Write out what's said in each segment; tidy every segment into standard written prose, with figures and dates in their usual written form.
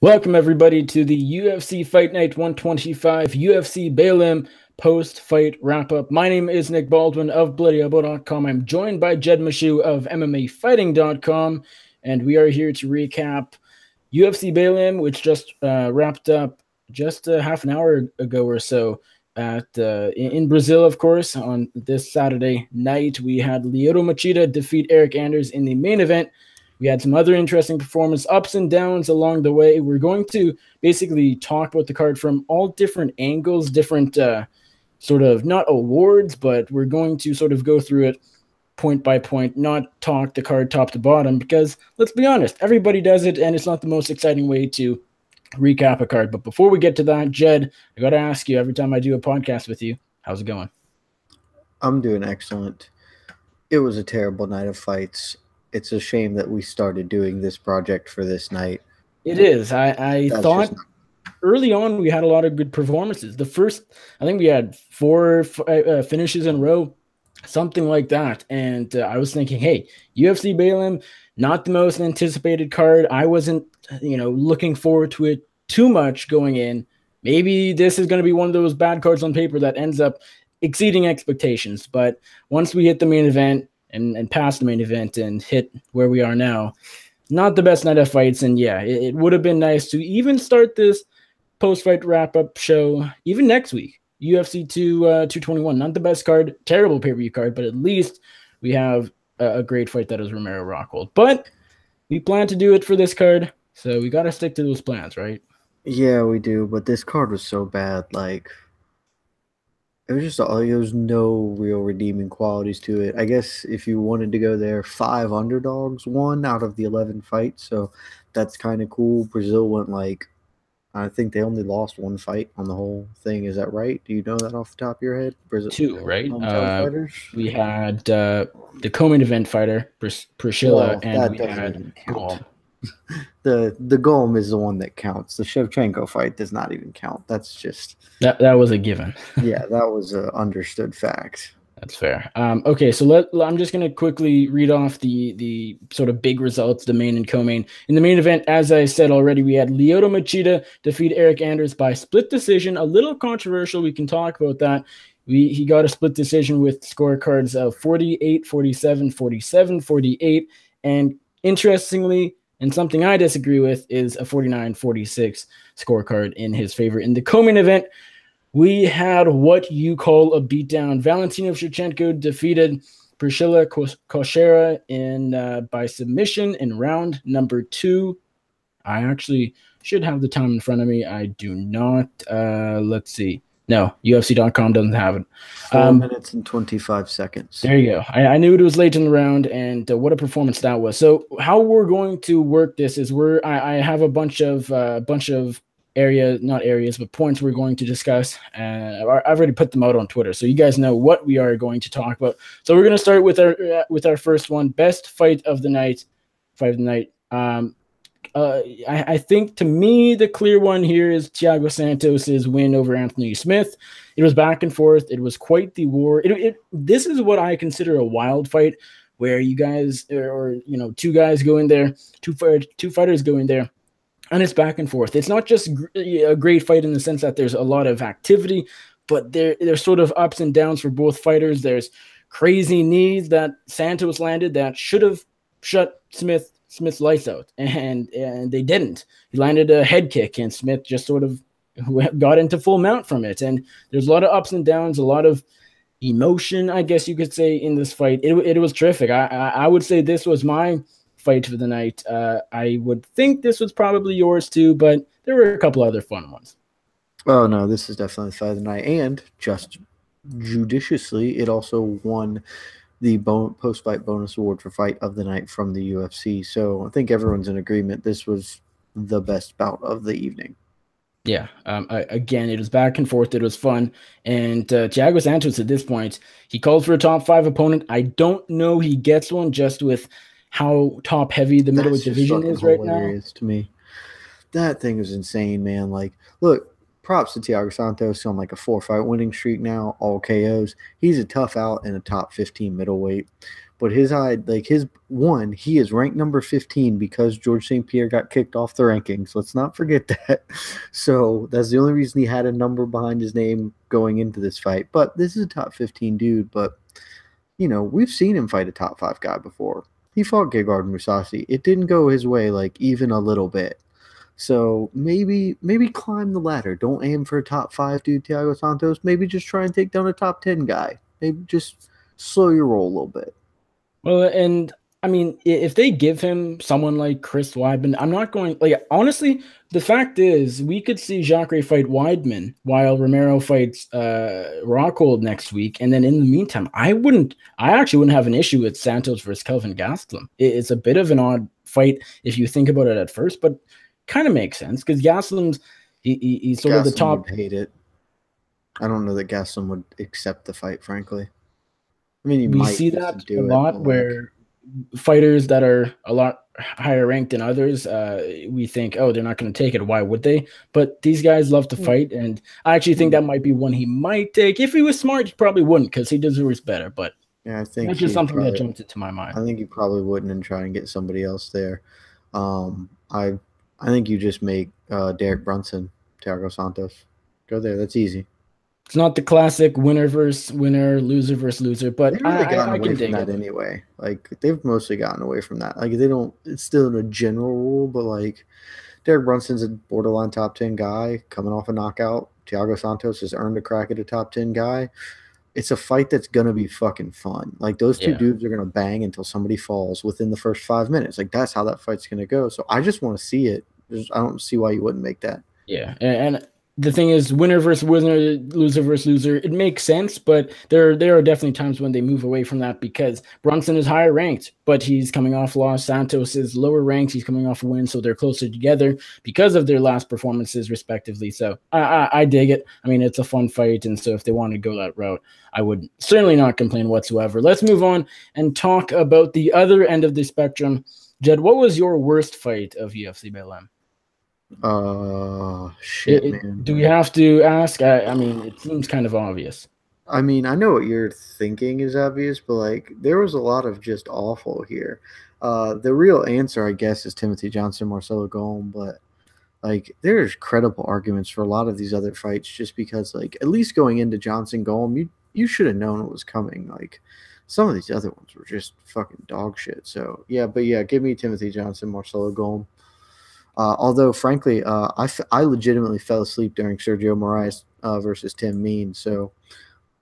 Welcome, everybody, to the UFC Fight Night 125 UFC Belem post-fight wrap-up. My name is Nick Baldwin of BloodyElbow.com. I'm joined by Jed Meshew of MMAfighting.com, and we are here to recap UFC Belem, which just wrapped up just half an hour ago or so in Brazil, of course. On this Saturday night, we had Lyoto Machida defeat Eryk Anders in the main event. We had some other interesting performance, ups and downs along the way. We're going to basically talk about the card from all different angles, different sort of not awards, but we're going to sort of go through it point by point, not talk the card top to bottom, because let's be honest, everybody does it, and it's not the most exciting way to recap a card. But before we get to that, Jed, I got to ask you, every time I do a podcast with you, how's it going? I'm doing excellent. It was a terrible night of fights. It's a shame that we started doing this project for this night. It is. I thought early on we had a lot of good performances. The first, I think we had 4 finishes in a row, something like that. And I was thinking, hey, UFC Belem, not the most anticipated card. I wasn't, looking forward to it too much going in. Maybe this is going to be one of those bad cards on paper that ends up exceeding expectations. But once we hit the main event, and past the main event and hit where we are now, not the best night of fights. And yeah, it would have been nice to even start this post-fight wrap-up show even next week. UFC 221, not the best card, terrible pay-per-view card, but at least we have a great fight that is Romero Rockhold. But we plan to do it for this card, so we got to stick to those plans, right? Yeah, we do, but this card was so bad, it was just there was no real redeeming qualities to it. I guess if you wanted to go there, 5 underdogs won out of the 11 fights, so that's kind of cool. Brazil went I think they only lost 1 fight on the whole thing. Is that right? Do you know that off the top of your head? Brazil 2, right? We had the co-main event fighter Priscilla, and we had Golem. The Golem is the one that counts. The Shevchenko fight does not even count. That's just that was a given. Yeah, that was an understood fact. That's fair. Okay, so I'm just going to quickly read off the sort of big results, the main and co-main. In the main event, as I said already, we had Lyoto Machida defeat Eryk Anders by split decision. A little controversial. We can talk about that. He got a split decision with scorecards of 48, 47, 47, 48. And interestingly, and something I disagree with, is a 49-46 scorecard in his favor. In the co-main event, we had what you call a beatdown. Valentina Shevchenko defeated Priscilla Koshera by submission in round number 2. I actually should have the time in front of me. I do not. Let's see. No, UFC.com doesn't have it. 4 minutes and 25 seconds. There you go. I knew it was late in the round, and what a performance that was. So how we're going to work this is I have a bunch of points we're going to discuss. I've already put them out on Twitter, so you guys know what we are going to talk about. So we're going to start with our first one, best fight of the night. I think, to me, the clear one here is Thiago Santos' win over Anthony Smith. It was back and forth. It was quite the war. This is what I consider a wild fight, where you guys, two guys go in there, two fighters go in there, and it's back and forth. It's not just a great fight in the sense that there's a lot of activity, but there's sort of ups and downs for both fighters. There's crazy knees that Santos landed that should have shut Smith's lights out, and they didn't. He landed a head kick, and Smith just sort of got into full mount from it. And there's a lot of ups and downs, a lot of emotion, I guess you could say, in this fight. It was terrific. I would say this was my fight for the night. I would think this was probably yours too, but there were a couple other fun ones. Oh no, this is definitely the fight of the night, and just judiciously, it also won the post-fight bonus award for fight of the night from the UFC. So I think everyone's in agreement. This was the best bout of the evening. Yeah. Again, it was back and forth. It was fun. And Thiago Santos, at this point, he called for a top 5 opponent. I don't know he gets one, just with how top heavy the middleweight division is right now. To me, that thing is insane, man. Look, props to Thiago Santos on a 4-fight winning streak now, all KOs. He's a tough out in a top 15 middleweight. But he is ranked number 15 because George St. Pierre got kicked off the rankings. Let's not forget that. So that's the only reason he had a number behind his name going into this fight. But this is a top 15 dude. But, we've seen him fight a top 5 guy before. He fought Gegard Mousasi. It didn't go his way, like, even a little bit. So maybe climb the ladder. Don't aim for a top 5 dude, Thiago Santos. Maybe just try and take down a top 10 guy. Maybe just slow your roll a little bit. Well, and I mean, if they give him someone like Chris Weidman, I'm not going, like, honestly, the fact is we could see Jacare fight Weidman while Romero fights Rockhold next week. And then in the meantime, I actually wouldn't have an issue with Santos versus Kelvin Gastelum. It's a bit of an odd fight if you think about it at first, but kind of makes sense because Gastelum's he's sort of the top. Would hate it. I don't know that Gastelum would accept the fight, frankly. I mean, we see that a lot where fighters that are a lot higher ranked than others, we think, oh, they're not going to take it. Why would they? But these guys love to fight, and I actually think that might be one he might take. If he was smart, he probably wouldn't because he deserves better. But yeah, I think that's just something that jumped into my mind. I think he probably wouldn't and try and get somebody else there. I think you just make Derek Brunson, Thiago Santos. Go there. That's easy. It's not the classic winner versus winner, loser versus loser, but they've really gotten away from that anyway. Like, they've mostly gotten away from that. Like, they don't. It's still a general rule, but like, Derek Brunson's a borderline top 10 guy coming off a knockout. Thiago Santos has earned a crack at a top 10 guy. It's a fight that's gonna be fucking fun. Like, those two dudes are gonna bang until somebody falls within the first 5 minutes. Like, that's how that fight's gonna go. So I just want to see it. I don't see why you wouldn't make that. Yeah, and the thing is, winner versus winner, loser versus loser, it makes sense, but there are definitely times when they move away from that because Brunson is higher ranked, but he's coming off loss. Santos is lower ranked. He's coming off a win, so they're closer together because of their last performances, respectively. So I dig it. I mean, it's a fun fight, and so if they want to go that route, I would certainly not complain whatsoever. Let's move on and talk about the other end of the spectrum. Jed, what was your worst fight of UFC Belem? Shit, man. Do we have to ask? I mean, it seems kind of obvious. I mean, I know what you're thinking is obvious, but like, there was a lot of just awful here. The real answer, I guess, is Timothy Johnson, Marcelo Golm, but like, there's credible arguments for a lot of these other fights just because, like, at least going into Johnson Golm, you should have known it was coming. Like, some of these other ones were just fucking dog shit. So yeah, but yeah, give me Timothy Johnson, Marcelo Golm. Although, frankly, I legitimately fell asleep during Sergio Moraes versus Tim Mean. So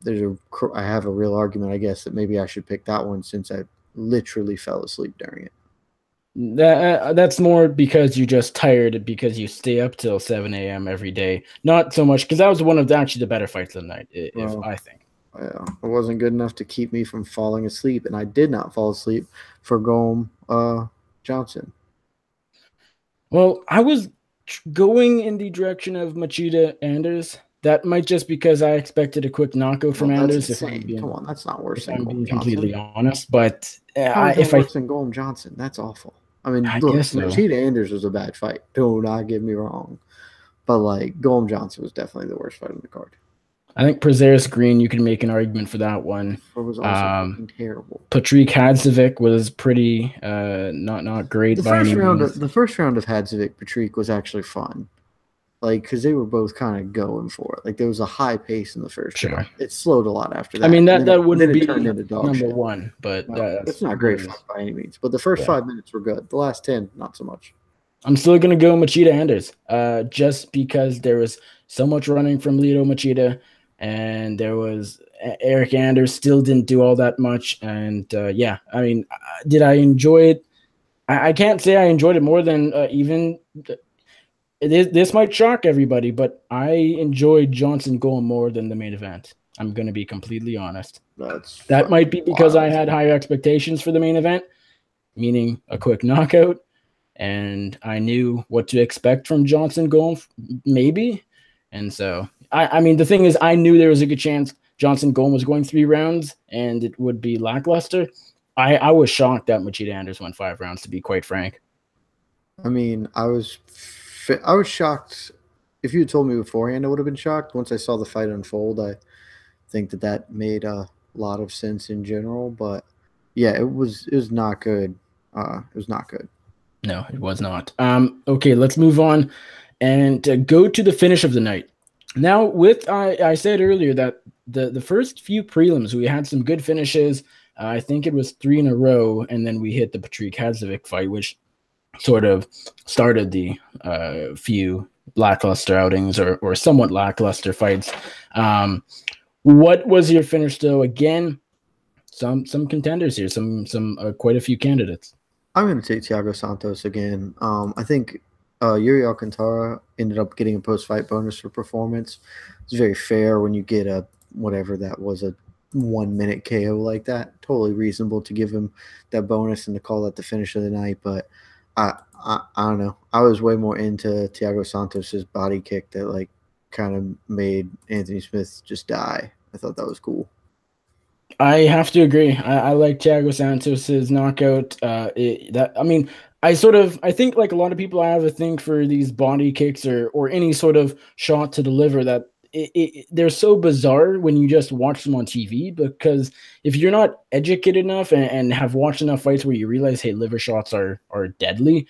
I have a real argument, I guess, that maybe I should pick that one since I literally fell asleep during it. That's more because you're just tired because you stay up till 7 a.m. every day. Not so much because that was one of actually the better fights of the night, I think. Yeah, it wasn't good enough to keep me from falling asleep, and I did not fall asleep for Golm Johnson. Well, I was going in the direction of Machida Anders. That might just because I expected a quick knockout from Anders. Come on, that's not worse than Golm Johnson. Completely honest, but if worse than Golm Johnson, that's awful. I mean, look, Machida Anders was a bad fight. Do not get me wrong, but like, Golm Johnson was definitely the worst fight on the card. I think Prazeres Green, you can make an argument for that one. It was also terrible. Patrick Hadzovic was pretty not great by any means. The first round of Hadzovic Patrick was actually fun, like, because they were both kind of going for it. Like, there was a high pace in the first round. It slowed a lot after that. I mean, that wouldn't be number one, but it's not great fun by any means. But the first 5 minutes were good. The last 10, not so much. I'm still gonna go Machida Anders, just because there was so much running from Lyoto Machida. And there was Eryk Anders still didn't do all that much. And yeah, I mean, did I enjoy it? I can't say I enjoyed it more than even this might shock everybody, but I enjoyed Johnson Golm more than the main event. I'm going to be completely honest. That might be because I had higher expectations for the main event, meaning a quick knockout. And I knew what to expect from Johnson Golm, maybe. And so, I mean, the thing is, I knew there was a good chance Johnson Golm was going 3 rounds and it would be lackluster. I was shocked that Machida Anders went 5 rounds, to be quite frank. I mean, I was shocked. If you had told me beforehand, I would have been shocked. Once I saw the fight unfold, I think that made a lot of sense in general. But Yeah, it was not good. It was not good. No, it was not. Okay, let's move on and go to the finish of the night. Now, with I said earlier that the first few prelims we had some good finishes. I think it was 3 in a row, and then we hit the Patrick Hadzovic fight, which sort of started the few lackluster outings or somewhat lackluster fights. What was your finish though? Again, some contenders here, some quite a few candidates. I'm going to take Thiago Santos again. I think Yuri Alcantara ended up getting a post-fight bonus for performance. It's very fair when you get a whatever that was, a 1-minute KO like that. Totally reasonable to give him that bonus and to call that the finish of the night. But I don't know. I was way more into Thiago Santos's body kick that like kind of made Anthony Smith just die. I thought that was cool. I have to agree. I like Thiago Santos's knockout. I think like a lot of people, I have a thing for these body kicks or any sort of shot to the liver that they're so bizarre when you just watch them on TV, because if you're not educated enough and have watched enough fights where you realize, hey, liver shots are deadly,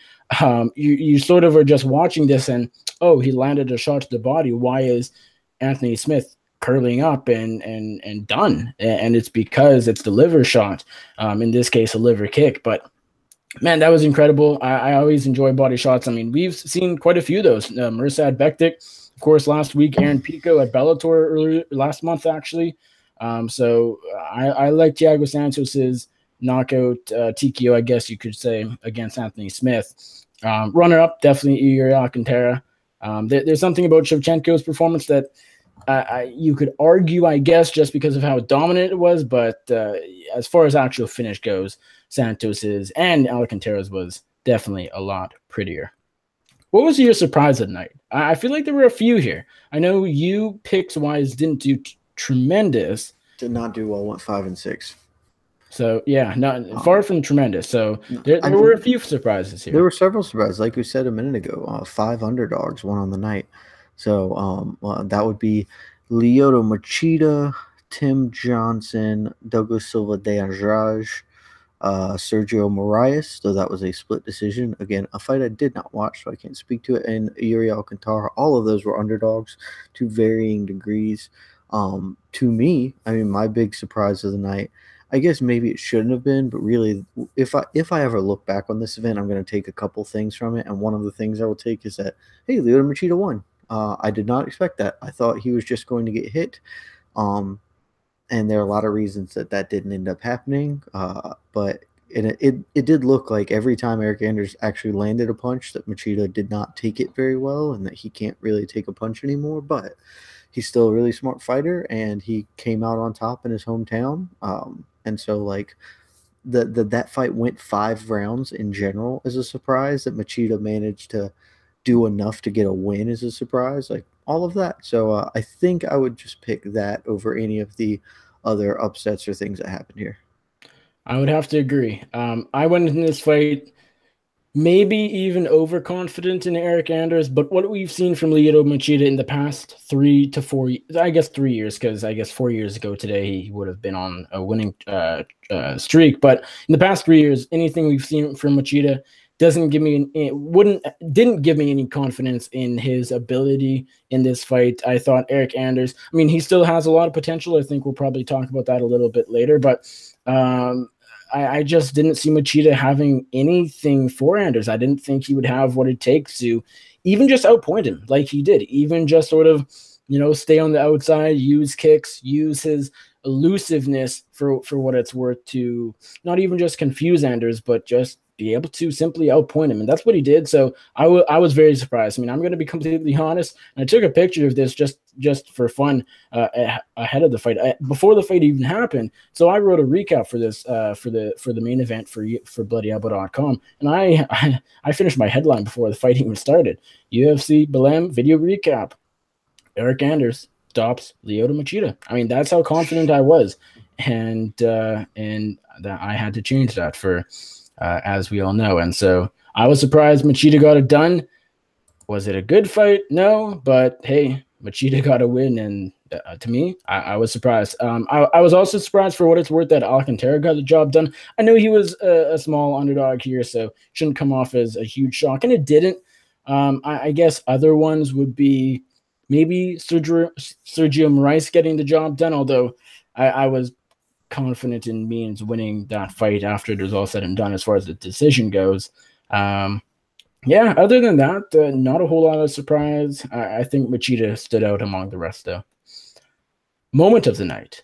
you sort of are just watching this and, oh, he landed a shot to the body. Why is Anthony Smith curling up and done? And it's because it's the liver shot, in this case a liver kick. But man, that was incredible. I always enjoy body shots. I mean, we've seen quite a few of those. Mirsad Bektik, of course, last week. Aaron Pico at Bellator earlier last month, actually. So I like Thiago Santos's knockout TKO, I guess you could say, against Anthony Smith. Runner up, definitely Yuri Alcantara. There's something about Shevchenko's performance that you could argue, I guess, just because of how dominant it was, but as far as actual finish goes, Santos's and Alcantara's was definitely a lot prettier. What was your surprise at night? I feel like there were a few here. I know you picks-wise didn't do tremendous. Did not do well, went 5-6. So, yeah, not far from tremendous. So there were a few surprises here. There were several surprises. Like we said a minute ago, 5 underdogs won on the night. So that would be Lyoto Machida, Tim Johnson, Douglas Silva de Andrade, Sergio Moraes, though that was a split decision. Again, a fight I did not watch, so I can't speak to it. And Yuri Alcantara, all of those were underdogs to varying degrees. To me, I mean, my big surprise of the night, I guess maybe it shouldn't have been, but really, if I ever look back on this event, I'm going to take a couple things from it. And one of the things I will take is that, hey, Lyoto Machida won. I did not expect that. I thought he was just going to get hit. And there are a lot of reasons that didn't end up happening. But it did look like every time Eryk Anders actually landed a punch that Machida did not take it very well and that he can't really take a punch anymore. But he's still a really smart fighter, and he came out on top in his hometown. And so, like, that fight went 5 rounds in general as a surprise. That Machida managed to do enough to get a win as a surprise, like all of that. So I think I would just pick that over any of the other upsets or things that happened here. I would have to agree. I went in this fight maybe even overconfident in Eryk Anders, but what we've seen from Lyoto Machida in the past 3 to 4, I guess 3 years, because I guess 4 years ago today he would have been on a winning streak. But in the past 3 years, anything we've seen from Machida didn't give me any confidence in his ability in this fight. I thought Eryk Anders, I mean, he still has a lot of potential. I think we'll probably talk about that a little bit later, but I just didn't see Machida having anything for Anders. I didn't think he would have what it takes to even just outpoint him like he did, even just sort of, stay on the outside, use kicks, use his elusiveness for what it's worth to not even just confuse Anders, but just be able to simply outpoint him. And that's what he did. So I was very surprised. I mean, I'm going to be completely honest. And I took a picture of this just for fun ahead of the fight, before the fight even happened. So I wrote a recap for this, for the main event for BloodyElbow.com. And I finished my headline before the fight even started. UFC Belem video recap. Eryk Anders stops Lyoto Machida. I mean, that's how confident I was. And that I had to change that for, as we all know. And so I was surprised Machida got it done. Was it a good fight? No, but hey, Machida got a win, and to me, I was surprised. I was also surprised, for what it's worth, that Alcantara got the job done. I know he was a small underdog here, so shouldn't come off as a huge shock, and it didn't. I guess other ones would be maybe Sergio Moraes getting the job done, although I was confident in Means winning that fight after it was all said and done as far as the decision goes. Yeah, other than that, not a whole lot of surprise. I think Machida stood out among the rest, though. Moment of the night.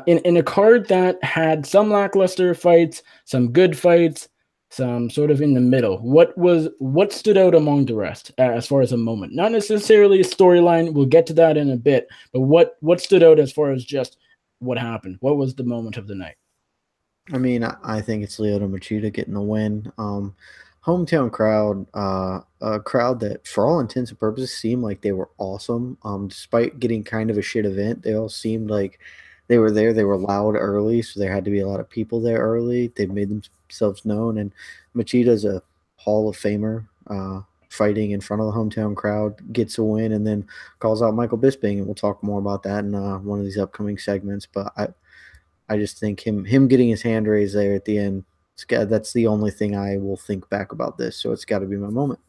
In a card that had some lackluster fights, some good fights, some sort of in the middle. What stood out among the rest as far as a moment? Not necessarily a storyline. We'll get to that in a bit. But what stood out as far as just what happened? What was the moment of the night? I mean, I think it's Lyoto Machida getting the win. Hometown crowd, a crowd that, for all intents and purposes, seemed like they were awesome. Despite getting kind of a shit event, they all seemed like they were there. They were loud early, so there had to be a lot of people there early. They made themselves known, and Machida's a Hall of Famer. Fighting in front of the hometown crowd, gets a win, and then calls out Michael Bisping, and we'll talk more about that in one of these upcoming segments. But I just think him getting his hand raised there at the end, that's the only thing I will think back about this. So it's got to be my moment.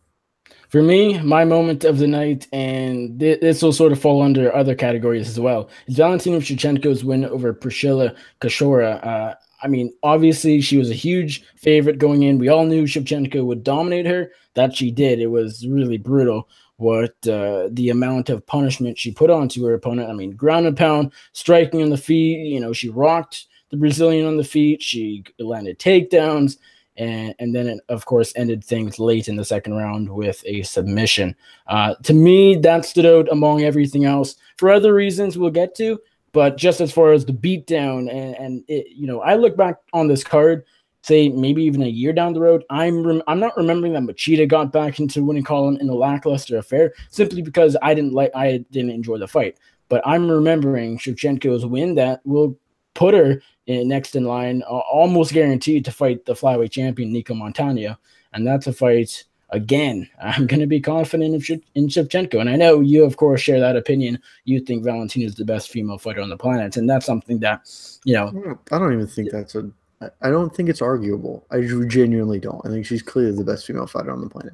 For me, my moment of the night, and this will sort of fall under other categories as well, is Valentina Shevchenko's win over Priscilla Cachoeira. I mean, obviously, she was a huge favorite going in. We all knew Shevchenko would dominate her. That she did. It was really brutal what the amount of punishment she put onto her opponent. I mean, ground and pound, striking on the feet. You know, she rocked the Brazilian on the feet. She landed takedowns. And then it, of course, ended things late in the second round with a submission. To me, that stood out among everything else. For other reasons we'll get to, but just as far as the beatdown, and it, you know, I look back on this card, say maybe even a year down the road, I'm not remembering that Machida got back into winning column in a lackluster affair simply because I didn't enjoy the fight. But I'm remembering Shevchenko's win that will put her next in line, almost guaranteed to fight the flyweight champion Nico Montano, and that's a fight. Again, I'm going to be confident in Shevchenko, and I know you, of course, share that opinion. You think Valentina is the best female fighter on the planet, and that's something that, you know. I don't even think I don't think it's arguable. I genuinely don't. I think she's clearly the best female fighter on the planet.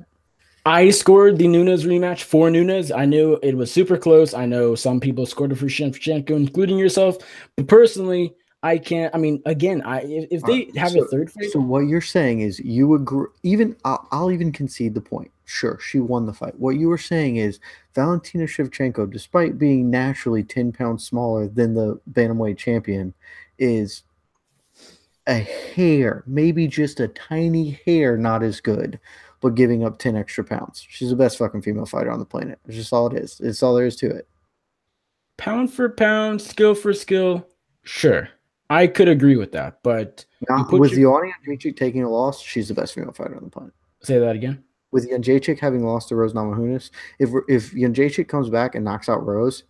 I scored the Nunes rematch for Nunes. I knew it was super close. I know some people scored it for Shevchenko, including yourself, but personally, I can't. I mean, again, if they have a third fight. So what you're saying is you agree. Even I'll even concede the point. Sure, she won the fight. What you were saying is Valentina Shevchenko, despite being naturally 10 pounds smaller than the bantamweight champion, is a hair, maybe just a tiny hair, not as good, but giving up 10 extra pounds. She's the best fucking female fighter on the planet. It's just all it is. It's all there is to it. Pound for pound, skill for skill, sure. I could agree with that, but with Joanna Jędrzejczyk taking a loss, she's the best female fighter on the planet. Say that again. With Jędrzejczyk having lost to Rose Namajunas, if Jędrzejczyk comes back and knocks out Rose,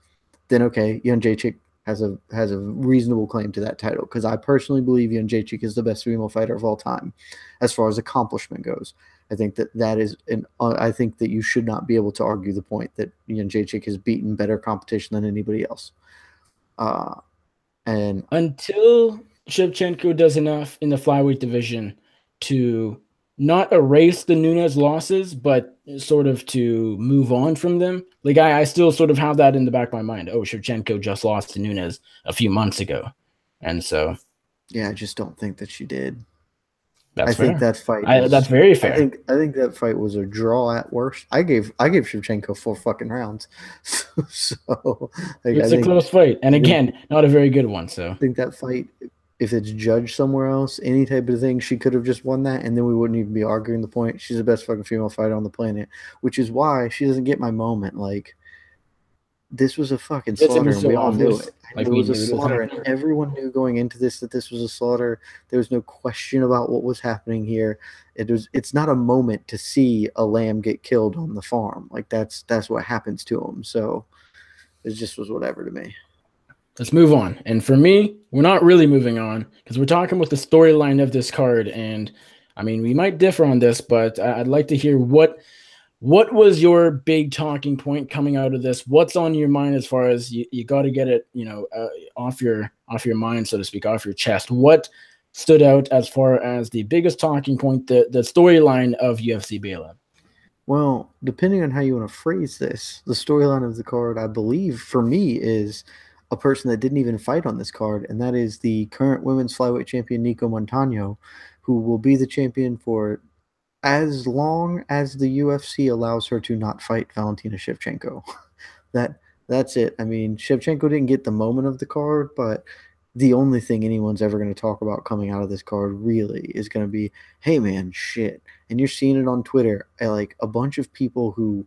then okay, Jędrzejczyk has a reasonable claim to that title, because I personally believe Jędrzejczyk is the best female fighter of all time, as far as accomplishment goes. I think that is I think that you should not be able to argue the point that Jędrzejczyk has beaten better competition than anybody else. And until Shevchenko does enough in the flyweight division to not erase the Nunes losses, but sort of to move on from them. Like I still sort of have that in the back of my mind. Oh, Shevchenko just lost to Nunes a few months ago. And so. Yeah, I just don't think that she did. That's fair. Think that fight. That's very fair. I think that fight was a draw at worst. I gave Shevchenko 4 fucking rounds. So it's a close fight, and again, not a very good one. So I think that fight, if it's judged somewhere else, any type of thing, she could have just won that, and then we wouldn't even be arguing the point. She's the best fucking female fighter on the planet, which is why she doesn't get my moment. Like, this was a fucking slaughter, and we all knew it. Like, it was a slaughter, and everyone knew going into this that this was a slaughter. There was no question about what was happening here. It's not a moment to see a lamb get killed on the farm. Like, that's what happens to them. So it just was whatever to me. Let's move on. And for me, we're not really moving on because we're talking about the storyline of this card. And I mean, we might differ on this, but I'd like to hear what What was your big talking point coming out of this? What's on your mind as far as you got to get it, off your mind, so to speak, off your chest? What stood out as far as the biggest talking point, the storyline of UFC Belem? Well, depending on how you want to phrase this, the storyline of the card, I believe, for me, is a person that didn't even fight on this card, and that is the current women's flyweight champion, Nico Montano, who will be the champion for as long as the UFC allows her to not fight Valentina Shevchenko. that that's it. I mean, Shevchenko didn't get the moment of the card, but the only thing anyone's ever going to talk about coming out of this card really is going to be, hey man, shit. And you're seeing it on Twitter. Like a bunch of people who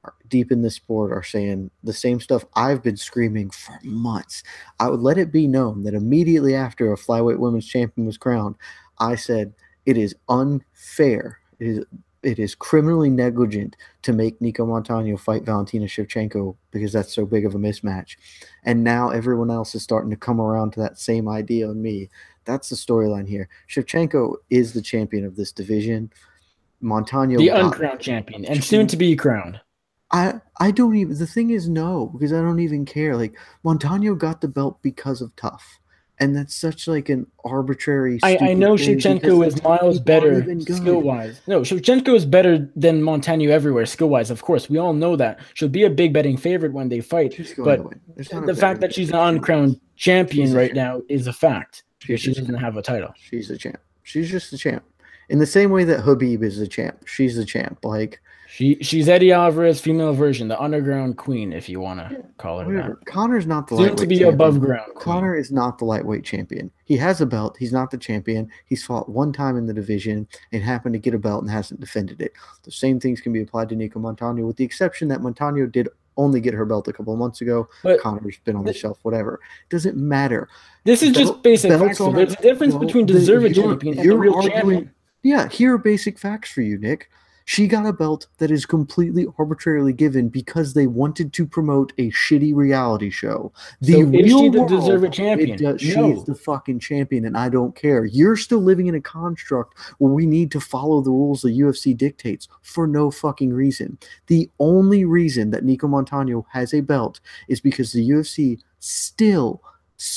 are deep in this sport are saying the same stuff I've been screaming for months. I would let it be known that immediately after a flyweight women's champion was crowned, I said it is unfair. It is criminally negligent to make Nico Montano fight Valentina Shevchenko because that's so big of a mismatch. And now everyone else is starting to come around to that same idea on me. That's the storyline here. Shevchenko is the champion of this division. Montano, the uncrowned champion, and soon to be crowned. I don't even, the thing is, no, because I don't even care. Like, Montano got the belt because of tough. And that's such like an arbitrary. I know Shevchenko is miles better skill wise. No, Shevchenko is better than Montano everywhere skill wise. Of course, we all know that. She'll be a big betting favorite when they fight. But the fact that she's an uncrowned champion right now is a fact. She doesn't have a title. She's a champ. She's just a champ. In the same way that Khabib is a champ, she's a champ. Like she's Eddie Alvarez female version, the underground queen, if you want to call her that. Connor's not the lightweight to be champion. Above ground. Connor is not the lightweight champion. He has a belt. He's not the champion. He's fought one time in the division and happened to get a belt and hasn't defended it. The same things can be applied to Nico Montano, with the exception that Montano did only get her belt a couple of months ago. But Connor's been on the shelf, whatever. It doesn't matter. This is just basic facts. There's a difference between deserved champion and the real champion. Yeah, here are basic facts for you, Nick. She got a belt that is completely arbitrarily given because they wanted to promote a shitty reality show. Is she the deserved champion? No. She's the fucking champion, and I don't care. You're still living in a construct where we need to follow the rules the UFC dictates for no fucking reason. The only reason that Nico Montano has a belt is because the UFC still,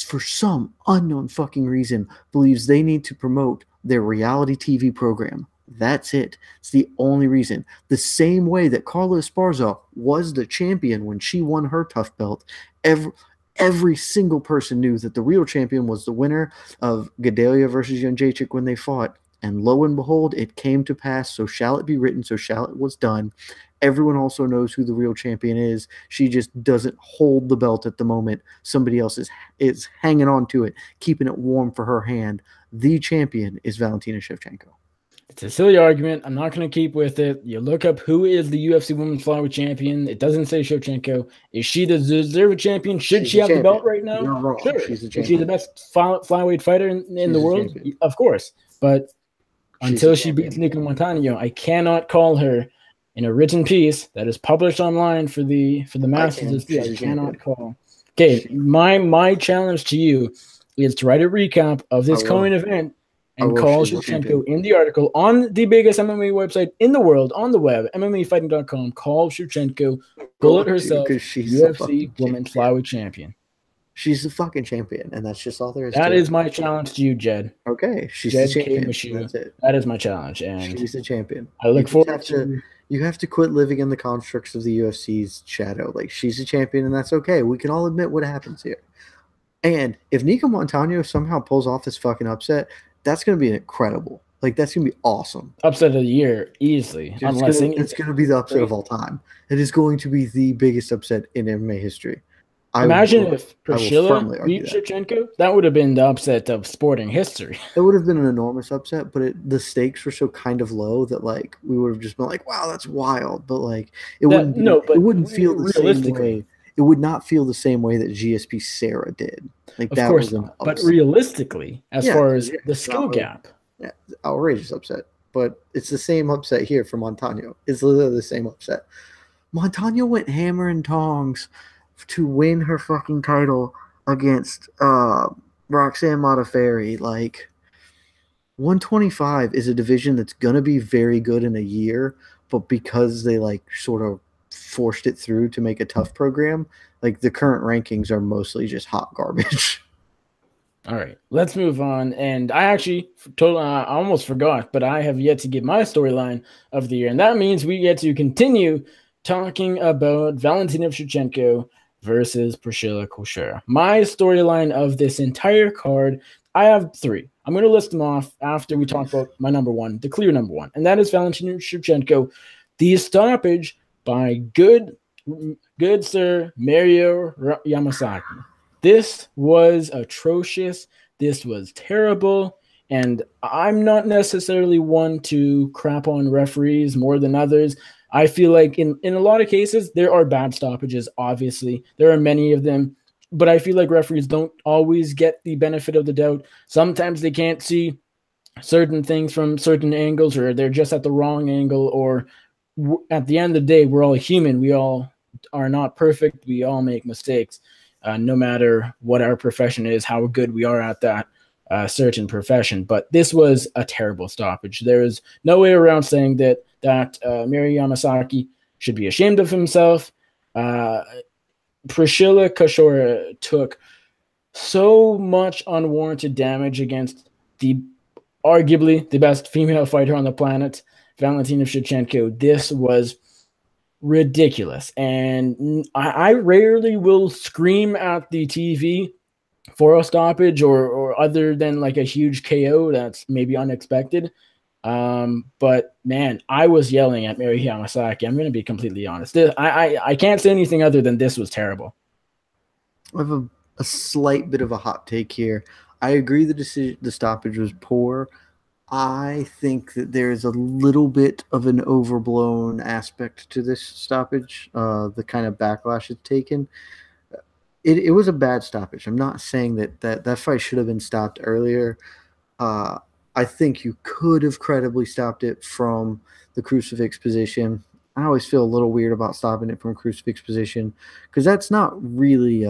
for some unknown fucking reason, believes they need to promote their reality TV program. That's it. It's the only reason. The same way that Carla Esparza was the champion when she won her tough belt, every single person knew that the real champion was the winner of Gadelia versus Jędrzejczyk when they fought. And lo and behold, it came to pass. So shall it be written. So shall it was done. Everyone also knows who the real champion is. She just doesn't hold the belt at the moment. Somebody else is hanging on to it, keeping it warm for her hand. The champion is Valentina Shevchenko. It's a silly argument. I'm not going to keep with it. You look up who is the UFC Women's Flyweight Champion. It doesn't say Shevchenko. Is she the deserved champion? Should she have the belt right now? You're wrong. Sure. She's the champion. Is she the best flyweight fighter in the world? Champion. Of course. But until she beats Nico Montano, I cannot call her in a written piece that is published online for the masses. I cannot call. Okay, my challenge to you is to write a recap of this co-main event and call Shevchenko in the article on the biggest MMA website in the world, on the web, MMAfighting.com. Call Shevchenko, bullet herself, UFC Women's Flyweight Champion. She's the fucking champion, and that's just all there is. That is my challenge to you, Jed. Okay, she's Jed the champion. That's it. That is my challenge, and she's the champion. I look forward to. You have to quit living in the constructs of the UFC's shadow. Like, she's a champion, and that's okay. We can all admit what happens here. And if Nico Montano somehow pulls off this fucking upset, that's going to be incredible. Like, that's going to be awesome. Upset of the year, easily. It's going to be the upset of all time. It is going to be the biggest upset in MMA history. Imagine if Priscilla beat Shevchenko. That would have been the upset of sporting history. It would have been an enormous upset, but the stakes were so kind of low that, like, we would have just been like, wow, that's wild. But, like, it wouldn't feel the same way. It would not feel the same way that GSP Sarah did. Like, that was an upset. But realistically, as far as the skill gap. Yeah, outrageous upset. But it's the same upset here for Montano. It's literally the same upset. Montano went hammer and tongs to win her fucking title against Roxanne Modafferi. Like, 125 is a division that's going to be very good in a year, but because they like sort of forced it through to make a tough program, like the current rankings are mostly just hot garbage. All right, let's move on. And I actually I almost forgot, but I have yet to give my storyline of the year. And that means we get to continue talking about Valentina Shevchenko versus Priscilla Cachoeira. My storyline of this entire card, I have three. I'm going to list them off after we talk about my number one, the clear number one. And that is Valentina Shevchenko, the stoppage by good sir Mario Yamasaki. This was atrocious. This was terrible. And I'm not necessarily one to crap on referees more than others. I feel like in a lot of cases, there are bad stoppages, obviously. There are many of them. But I feel like referees don't always get the benefit of the doubt. Sometimes they can't see certain things from certain angles, or they're just at the wrong angle, or at the end of the day, we're all human. We all are not perfect. We all make mistakes. No matter what our profession is, how good we are at that certain profession. But this was a terrible stoppage. There is no way around saying that Mario Yamasaki should be ashamed of himself. Priscilla Cachoeira took so much unwarranted damage against arguably the best female fighter on the planet, Valentina Shevchenko. This was ridiculous. And I rarely will scream at the TV for a stoppage or other than like a huge KO that's maybe unexpected. But man, I was yelling at Mary Yamasaki. I'm going to be completely honest. I can't say anything other than this was terrible. I have a slight bit of a hot take here. I agree the stoppage was poor. I think that there's a little bit of an overblown aspect to this stoppage, the kind of backlash it's taken. It was a bad stoppage. I'm not saying that fight should have been stopped earlier. I think you could have credibly stopped it from the crucifix position. I always feel a little weird about stopping it from crucifix position because that's not really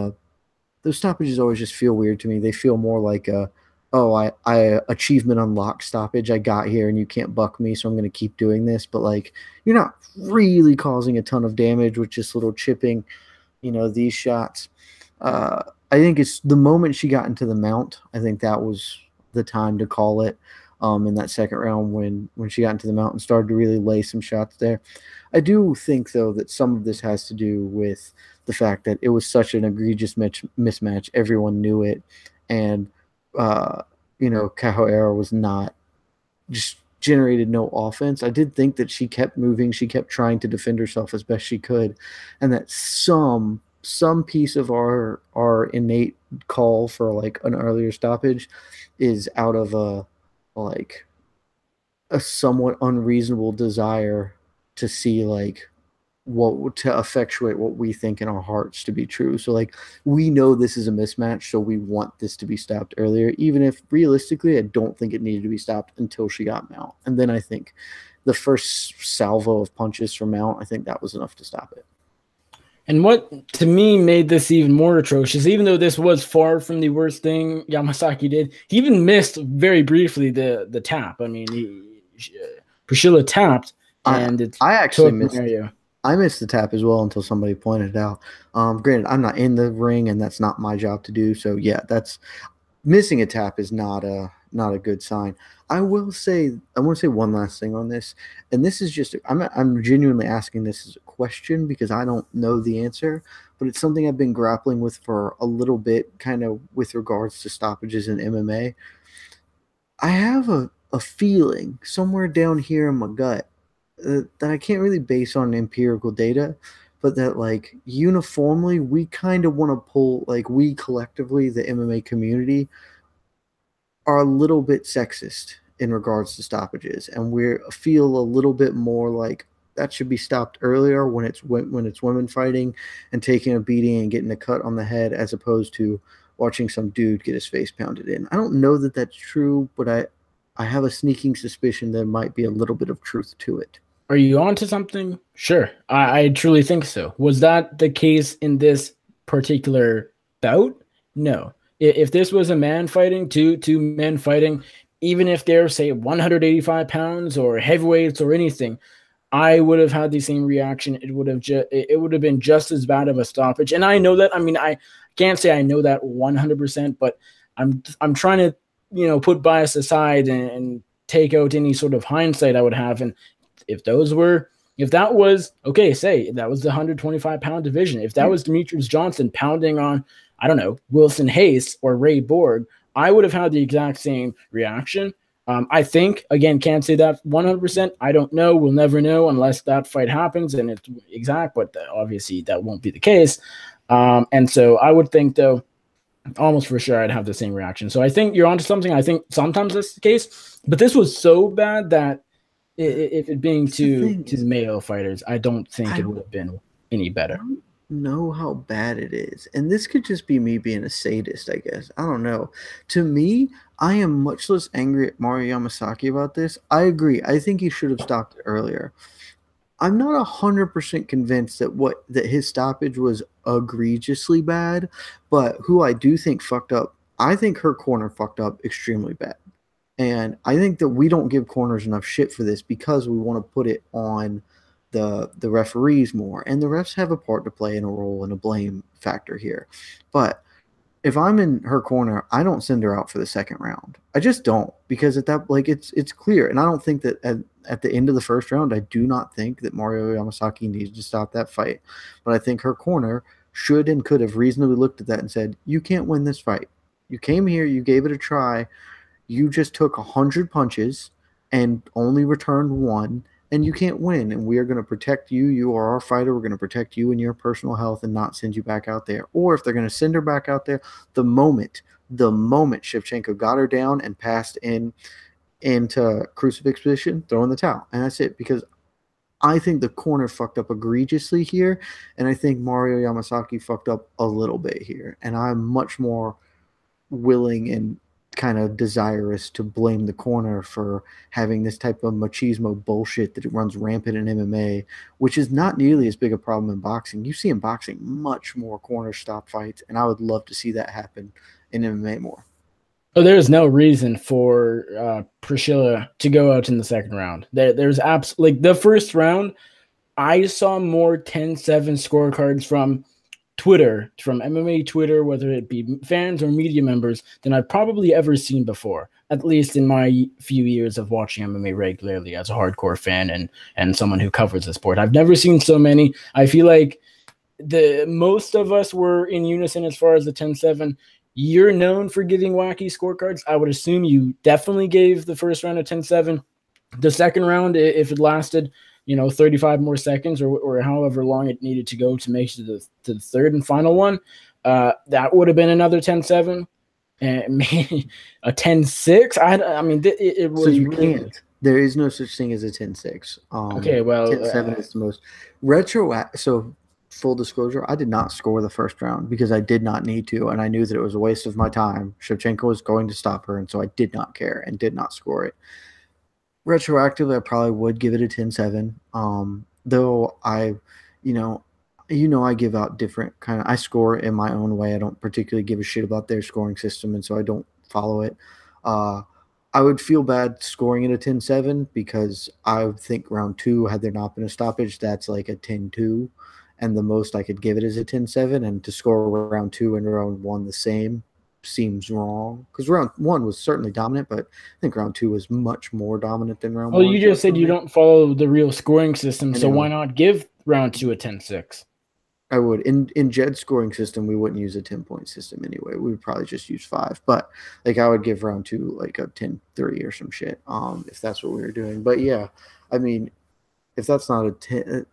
those stoppages always just feel weird to me. They feel more like I achievement unlocked stoppage. I got here and you can't buck me, so I'm going to keep doing this. But like, you're not really causing a ton of damage with just little chipping, these shots. I think it's the moment she got into the mount. I think that was the time to call it. In that second round when she got into the mount and started to really lay some shots there. I do think though that some of this has to do with the fact that it was such an egregious mismatch. Everyone knew it, and Cachoeira was not just generated no offense. I did think that she kept moving, she kept trying to defend herself as best she could, and that some piece of our innate call for like an earlier stoppage is out of a somewhat unreasonable desire to see like what to effectuate what we think in our hearts to be true. So like we know this is a mismatch, so we want this to be stopped earlier, even if realistically I don't think it needed to be stopped until she got Mount. And then I think the first salvo of punches from Mount, I think that was enough to stop it. And what to me made this even more atrocious, even though this was far from the worst thing Yamasaki did, he even missed very briefly the tap. I mean, Priscilla tapped, and I actually missed Mario. I missed the tap as well until somebody pointed it out. Granted, I'm not in the ring, and that's not my job to do. So yeah, that's missing a tap is not a good sign. I want to say one last thing on this, and this is just I'm genuinely asking this as a question because I don't know the answer, but it's something I've been grappling with for a little bit, kind of with regards to stoppages in MMA. I have a feeling somewhere down here in my gut that I can't really base on empirical data, but that like uniformly we kind of want to pull, like we collectively, the MMA community, are a little bit sexist in regards to stoppages, and we feel a little bit more like that should be stopped earlier when it's women fighting and taking a beating and getting a cut on the head, as opposed to watching some dude get his face pounded in. I don't know that that's true, but I have a sneaking suspicion there might be a little bit of truth to it. Are you onto something? Sure. I truly think so. Was that the case in this particular bout? No. If this was a man fighting, two men fighting, even if they're, say, 185 pounds or heavyweights or anything, I would have had the same reaction. It would have been just as bad of a stoppage. And I know that. I mean, I can't say I know that 100%, but I'm trying to put bias aside and take out any sort of hindsight I would have. And if that was okay, say that was the 125-pound division. If that was Demetrius Johnson pounding on, I don't know, Wilson Hayes or Ray Borg, I would have had the exact same reaction. I think, again, can't say that 100%. I don't know. We'll never know unless that fight happens and it's exact, but obviously that won't be the case. And so I would think, though, almost for sure I'd have the same reaction. So I think you're onto something. I think sometimes that's the case, but this was so bad that if it being to the male fighters, I don't think it would have been any better. Know how bad it is, and this could just be me being a sadist, I guess. I don't know. To me, I am much less angry at Mario Yamasaki about this. I agree. I think he should have stopped it earlier. I'm not 100% convinced that his stoppage was egregiously bad, but who I do think fucked up, I think her corner fucked up extremely bad. And I think that we don't give corners enough shit for this because we want to put it on the referees more. And the refs have a part to play in a role and a blame factor here. But if I'm in her corner, I don't send her out for the second round. I just don't, because at that, like, it's clear. And I don't think that at the end of the first round, I do not think that Mario Yamasaki needs to stop that fight. But I think her corner should and could have reasonably looked at that and said, you can't win this fight. You came here, you gave it a try. You just took 100 punches and only returned one, and you can't win. And we are going to protect you. You are our fighter. We're going to protect you and your personal health and not send you back out there. Or if they're going to send her back out there, the moment Shevchenko got her down and passed into crucifix position, throw in the towel. And that's it, because I think the corner fucked up egregiously here, and I think Mario Yamasaki fucked up a little bit here. And I'm much more willing and kind of desirous to blame the corner for having this type of machismo bullshit that it runs rampant in MMA, which is not nearly as big a problem in boxing. You see in boxing much more corner stop fights, and I would love to see that happen in MMA more. Oh, there's no reason for Priscilla to go out in the second round. There's absolutely, like, the first round, I saw more 10-7 scorecards from Twitter, from MMA Twitter, whether it be fans or media members, than I've probably ever seen before, at least in my few years of watching MMA regularly as a hardcore fan and someone who covers the sport. I've never seen so many. I feel like most of us were in unison as far as the 10-7. You're known for giving wacky scorecards. I would assume you definitely gave the first round a 10-7. The second round, if it lasted 35 more seconds or however long it needed to go to make it to the third and final one, that would have been another 10-7 and maybe a 10-6. I mean, it was. So you can't. There is no such thing as a 10-6. Okay, well, 10-7 is the most retroactive. So full disclosure, I did not score the first round because I did not need to, and I knew that it was a waste of my time. Shevchenko was going to stop her, and so I did not care and did not score it. Retroactively, I probably would give it a 10-7. Though I give out different kind of, I score in my own way. I don't particularly give a shit about their scoring system, and so I don't follow it. I would feel bad scoring it a 10-7 because I would think round two, had there not been a stoppage, that's like a 10-2, and the most I could give it is a 10-7, and to score round two and round one the same seems wrong, because round one was certainly dominant, but I think round two was much more dominant than round one. Well, you just said you don't follow the real scoring system, so why not give round two a 10-6? I would. In Jed's scoring system, we wouldn't use a 10-point system anyway. We would probably just use 5. But like, I would give round two like a 10-3 or some shit, if that's what we were doing. But yeah, I mean, if that's not a 10,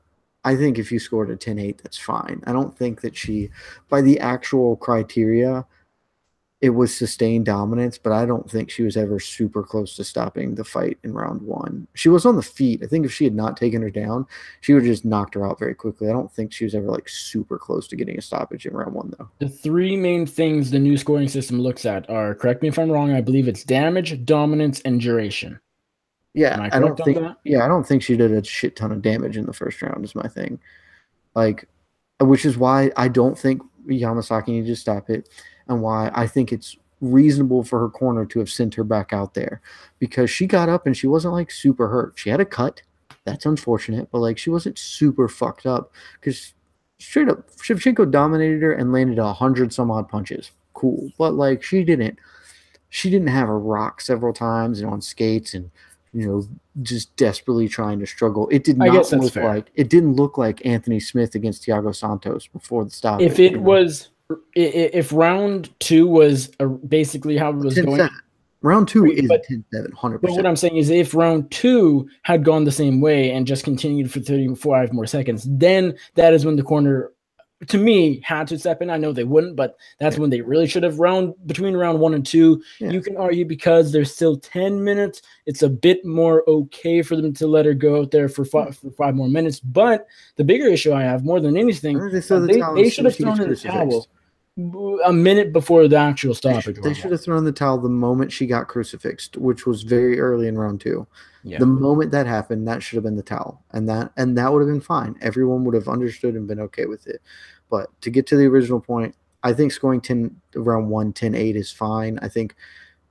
I think if you scored a 10-8, that's fine. I don't think that she, by the actual criteria, it was sustained dominance, but I don't think she was ever super close to stopping the fight in round one. She was on the feet. I think if she had not taken her down, she would have just knocked her out very quickly. I don't think she was ever like super close to getting a stoppage in round one, though. The three main things the new scoring system looks at are, correct me if I'm wrong, I believe it's damage, dominance, and duration. Yeah, I don't think she did a shit ton of damage in the first round is my thing. Like, which is why I don't think Yamasaki needed to stop it, and why I think it's reasonable for her corner to have sent her back out there, because she got up and she wasn't like super hurt. She had a cut, That's unfortunate, but like she wasn't super fucked up because straight up Shevchenko dominated her and landed 100 some odd punches. Cool, but like she didn't have a rock several times and on skates and just desperately trying to struggle. It did I guess not that's look fair. like it didn't look like Anthony Smith against Thiago Santos before the If stoppage. it was, if round two was basically how it was going, 10-7. Round two great. is a 10-7, But what 100%. I'm saying is, if round two had gone the same way and just continued for 35 more seconds, then that is when the corner, to me, had to step in. I know they wouldn't, but that's when they really should have. Between round 1 and 2, you can argue because there's still 10 minutes, it's a bit more okay for them to let her go out there for 5 more minutes. But the bigger issue I have, more than anything, they should have thrown in the towel a minute before the actual stoppage. They should have thrown the towel the moment she got crucifixed, which was very early in round 2. Yeah. The moment that happened, that should have been the towel, and that would have been fine. Everyone would have understood and been okay with it. But to get to the original point, I think scoring round 1 10-8 is fine. I think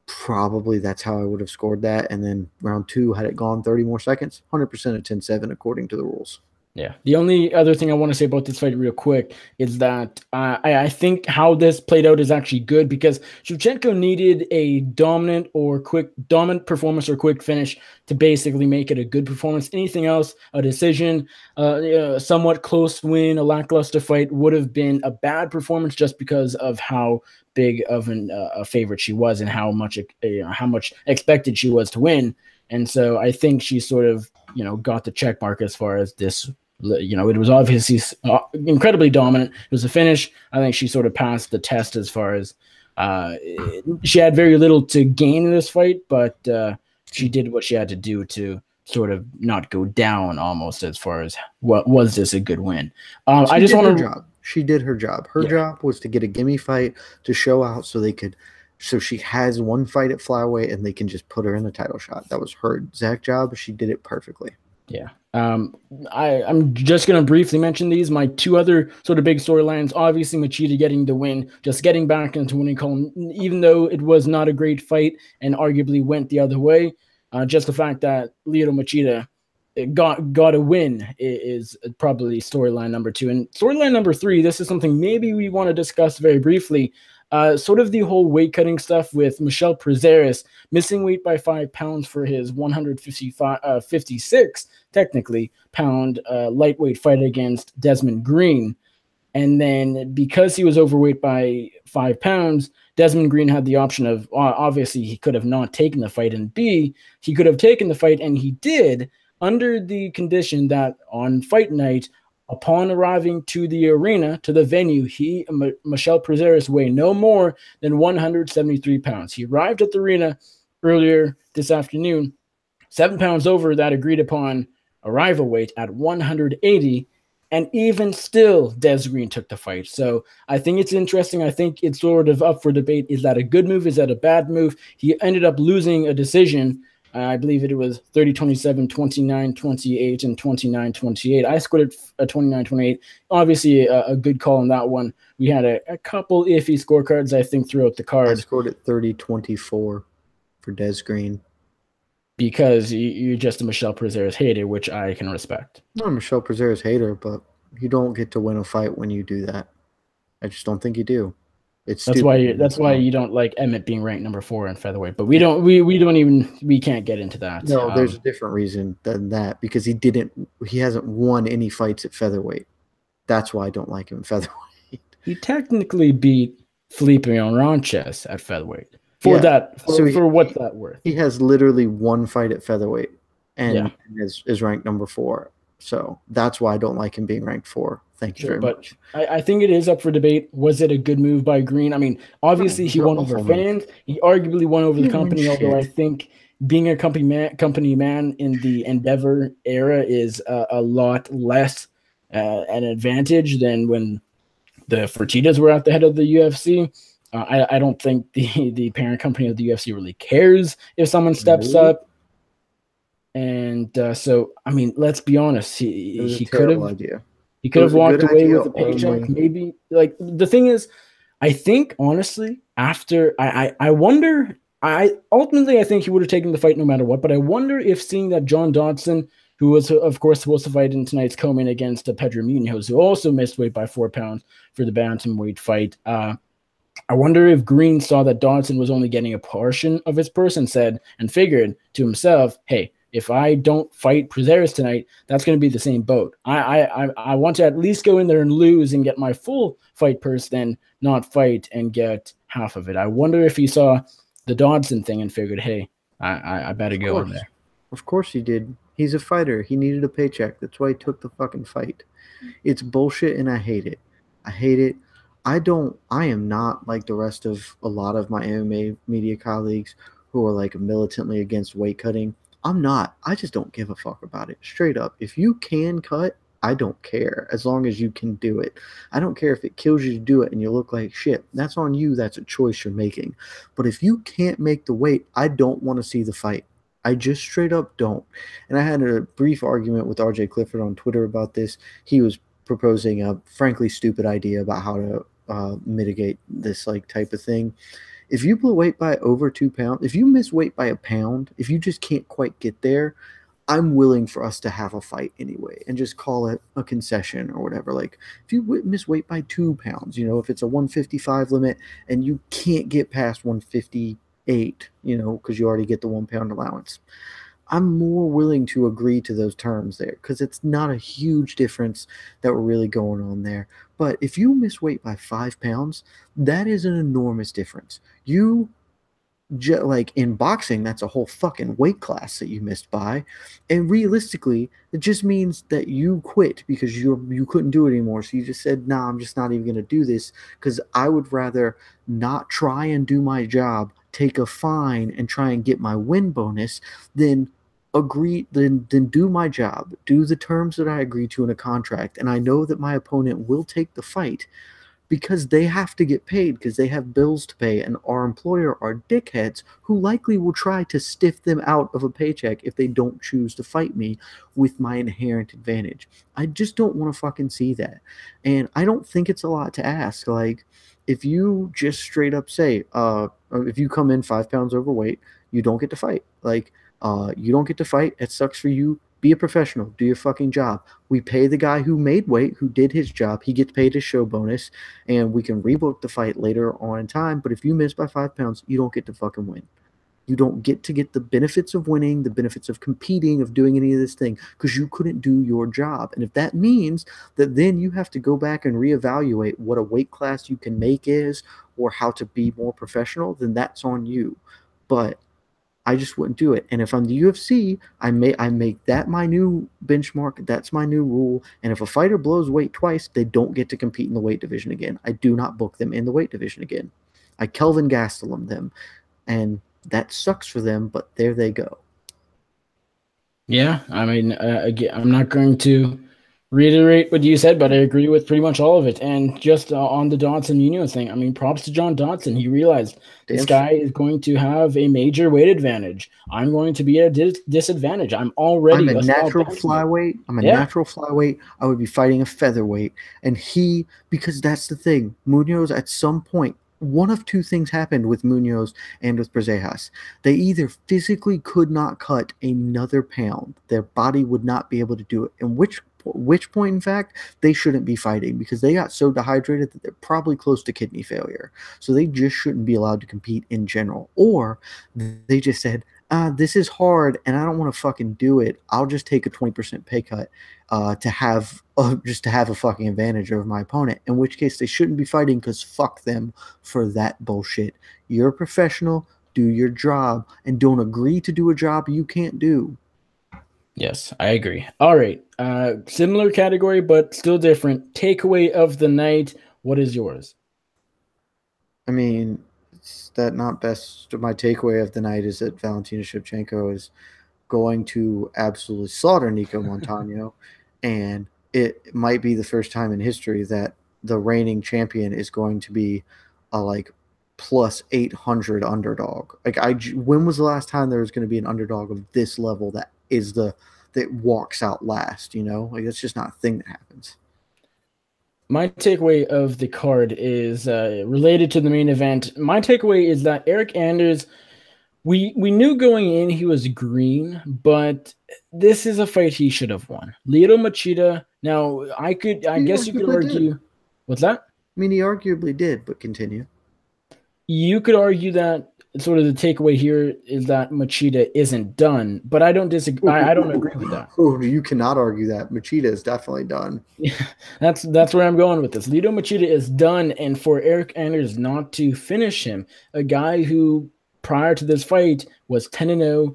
probably that's how I would have scored that. And then round 2, had it gone 30 more seconds, 100% at 10-7 according to the rules. Yeah. The only other thing I want to say about this fight real quick is that I think how this played out is actually good because Shevchenko needed a dominant performance or quick finish to basically make it a good performance. Anything else, a decision, somewhat close win, a lackluster fight would have been a bad performance just because of how big of a favorite she was and how much expected she was to win. And so I think she sort of, got the check mark as far as this. It was obviously incredibly dominant. It was a finish. I think she sort of passed the test as far as she had very little to gain in this fight, but she did what she had to do to sort of not go down almost as far as what was this a good win. I just want to. She did her job. Her job was to get a gimme fight to show out so she has one fight at flyweight and they can just put her in the title shot. That was her exact job. She did it perfectly. Yeah. I'm just going to briefly mention these. My two other sort of big storylines, obviously Machida getting the win, just getting back into winning column, even though it was not a great fight and arguably went the other way. Just the fact that Lyoto Machida got a win is probably storyline number 2. And storyline number 3, this is something maybe we want to discuss very briefly. Sort of the whole weight cutting stuff with Michel Prazeres missing weight by 5 pounds for his 56 technically pound lightweight fight against Desmond Green. And then because he was overweight by 5 pounds, Desmond Green had the option of, obviously he could have not taken the fight, and B, he could have taken the fight, and he did, under the condition that on fight night, upon arriving to the arena, to the venue, Michel Prazeres weighed no more than 173 pounds. He arrived at the arena earlier this afternoon, 7 pounds over that agreed upon arrival weight at 180, and even still, Des Green took the fight. So I think it's interesting. I think it's sort of up for debate. Is that a good move? Is that a bad move? He ended up losing a decision. I believe it was 30-27, 29-28, and 29-28. I scored it 29-28. Obviously, a good call on that one. We had a couple iffy scorecards, I think, throughout the card. I scored it 30-24 for Des Green. Because you're just a Michel Prazeres hater, which I can respect. I'm not a Michel Prazeres hater, but you don't get to win a fight when you do that. I just don't think you do. That's why you don't like Emmett being ranked number 4 in featherweight. But we can't get into that. No, there's a different reason than that, because he hasn't won any fights at featherweight. That's why I don't like him in featherweight. He technically beat Felipe Ranches at featherweight. What's that worth? He has literally one fight at featherweight and is ranked number 4. So that's why I don't like him being ranked 4. Thank you very much. I think it is up for debate. Was it a good move by Green? I mean, obviously he won over fans. He arguably won over the company, although I think being a company man in the Endeavor era is a lot less an advantage than when the Fertittas were at the head of the UFC. I don't think the parent company of the UFC really cares if someone steps up. And so, I mean, let's be honest. He could have walked away with a paycheck. Maybe, like, the thing is, I think honestly, after I wonder. I think he would have taken the fight no matter what. But I wonder if seeing that John Dodson who was, of course, supposed to fight in tonight's co-main against Pedro Munoz, who also missed weight by 4 pounds for the bantamweight fight. I wonder if Green saw that Dodson was only getting a portion of his purse and figured to himself, hey, if I don't fight Prazeres tonight, that's going to be the same boat. I want to at least go in there and lose and get my full fight purse, then not fight and get half of it. I wonder if he saw the Dodson thing and figured, hey, I better go in there. Of course he did. He's a fighter. He needed a paycheck. That's why he took the fucking fight. It's bullshit, and I hate it. I hate it. I am not like the rest of a lot of my MMA media colleagues who are like militantly against weight cutting. I'm not. I just don't give a fuck about it. Straight up. If you can cut, I don't care as long as you can do it. I don't care if it kills you to do it and you look like shit. That's on you. That's a choice you're making. But if you can't make the weight, I don't want to see the fight. I just straight up don't. And I had a brief argument with RJ Clifford on Twitter about this. He was proposing a frankly stupid idea about how to mitigate this like type of thing. If you put weight by over 2 pounds, if you miss weight by a pound, if you just can't quite get there, I'm willing for us to have a fight anyway and just call it a concession or whatever. Like if you miss weight by 2 pounds, if it's a 155 limit and you can't get past 158, because you already get the 1 pound allowance, I'm more willing to agree to those terms there because it's not a huge difference that we're really going on there. But if you miss weight by 5 pounds, that is an enormous difference. Like in boxing, that's a whole fucking weight class that you missed by, and realistically, it just means that you quit because you couldn't do it anymore. So you just said, "Nah, I'm just not even gonna do this because I would rather not try and do my job, take a fine, and try and get my win bonus than do my job, do the terms that I agree to in a contract, and I know that my opponent will take the fight." Because they have to get paid because they have bills to pay, and our employer are dickheads who likely will try to stiff them out of a paycheck if they don't choose to fight me with my inherent advantage. I just don't want to fucking see that. And I don't think it's a lot to ask. Like, if you just straight up say, if you come in 5 pounds overweight, you don't get to fight. Like, you don't get to fight. It sucks for you. Be a professional. Do your fucking job. We pay the guy who made weight, who did his job. He gets paid his show bonus, and we can rebook the fight later on in time. But if you miss by 5 pounds, you don't get to fucking win. You don't get to get the benefits of winning, the benefits of competing, of doing any of this thing, because you couldn't do your job. And if that means that then you have to go back and reevaluate what a weight class you can make is or how to be more professional, then that's on you. But I just wouldn't do it. And if I'm the UFC, I make that my new benchmark. That's my new rule. And if a fighter blows weight twice, they don't get to compete in the weight division again. I do not book them in the weight division again. I Kelvin Gastelum them. And that sucks for them, but there they go. Yeah, I mean, again, I'm not going to reiterate what you said, but I agree with pretty much all of it. And just on the Dodson Munoz thing, I mean, props to John Dodson. He realized this guy is going to have a major weight advantage. I'm going to be at a disadvantage. I'm already a natural flyweight. I'm a natural flyweight. I would be fighting a featherweight. And because that's the thing, Munoz at some point, one of two things happened with Munoz and with Prazeres. They either physically could not cut another pound. Their body would not be able to do it. And which point, in fact, they shouldn't be fighting because they got so dehydrated that they're probably close to kidney failure. So they just shouldn't be allowed to compete in general. Or they just said, this is hard and I don't want to fucking do it. I'll just take a 20% pay cut to have a fucking advantage over my opponent, in which case they shouldn't be fighting because fuck them for that bullshit. You're a professional, do your job, and don't agree to do a job you can't do. Yes, I agree. All right. Similar category, but still different. Takeaway of the night. What is yours? I mean, is that not best? My takeaway of the night is that Valentina Shevchenko is going to absolutely slaughter Nico Montano, and it might be the first time in history that the reigning champion is going to be a like plus 800 underdog. Like when was the last time there was going to be an underdog of this level that walks out last? Like that's just not a thing that happens. My takeaway of the card is related to the main event. My takeaway is that Eryk Anders We knew going in he was green, but this is a fight he should have won. Lyoto Machida. Now I He guess you could arguably did. argue. What's that? I mean, he arguably did, but continue. You could argue that sort of the takeaway here is that Machida isn't done, but I don't disagree. I don't agree with that. Oh, you cannot argue that. Machida is definitely done. That's where I'm going with this. Lyoto Machida is done, and for Eryk Anders not to finish him, a guy who prior to this fight was 10-0,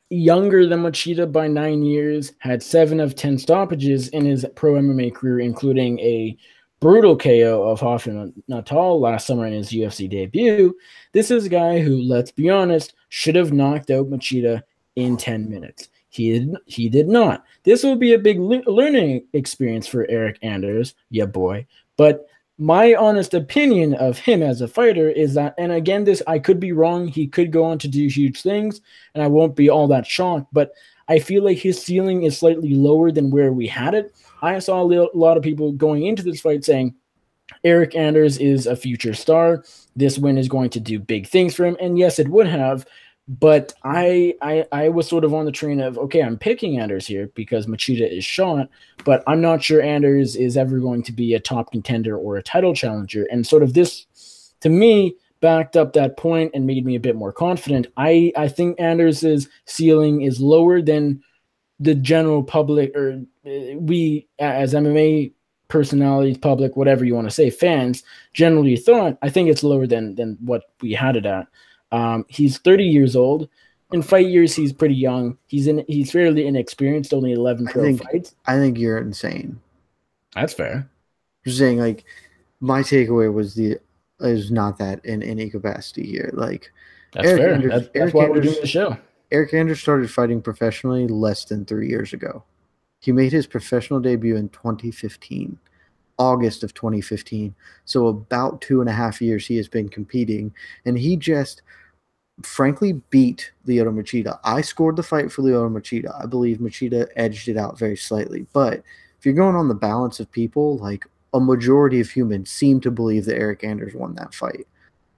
younger than Machida by 9 years, had 7 of 10 stoppages in his pro MMA career, including a brutal KO of Hoffman Natal last summer in his UFC debut. This is a guy who, let's be honest, should have knocked out Machida in 10 minutes. He did not. This will be a big learning experience for Eryk Anders, yeah boy. But my honest opinion of him as a fighter is that, and again, this I could be wrong. He could go on to do huge things, and I won't be all that shocked. But I feel like his ceiling is slightly lower than where we had it. I saw a lot of people going into this fight saying Eryk Anders is a future star. This win is going to do big things for him, and yes, it would have. But I was sort of on the train of, okay, I'm picking Anders here because Machida is shot, but I'm not sure Anders is ever going to be a top contender or a title challenger. And sort of this, to me, backed up that point and made me a bit more confident. I think Anders's ceiling is lower than the general public, or we as MMA personalities, public, whatever you want to say, fans generally thought. I think it's lower than what we had it at. He's 30 years old. In fight years, he's pretty young. He's fairly inexperienced, only 11 pro fights. I think you're insane. That's fair. You're saying, like, my takeaway is not that in any capacity here. Like, that's Eryk fair. Anders, that's why we're doing the show. Eryk Anders started fighting professionally less than 3 years ago. He made his professional debut in 2015. August of 2015. So about 2.5 years he has been competing, and he just frankly beat Lyoto Machida. I scored the fight for Lyoto Machida. I believe Machida edged it out very slightly. But if you're going on the balance of people, like, a majority of humans seem to believe that Eryk Anders won that fight.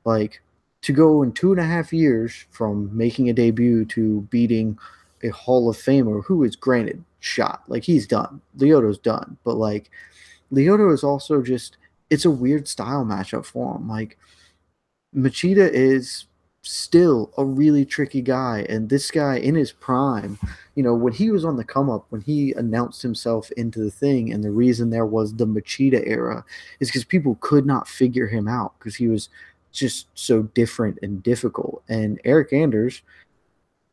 Like, to go in 2.5 years from making a debut to beating a Hall of Famer who is granted shot. Like, he's done. Lyoto's done. But, like, Lyoto is also just, it's a weird style matchup for him. Like, Machida is still a really tricky guy, and this guy in his prime, you know, when he was on the come up, when he announced himself into the thing, and the reason there was the Machida era is because people could not figure him out because he was just so different and difficult. And Eryk Anders,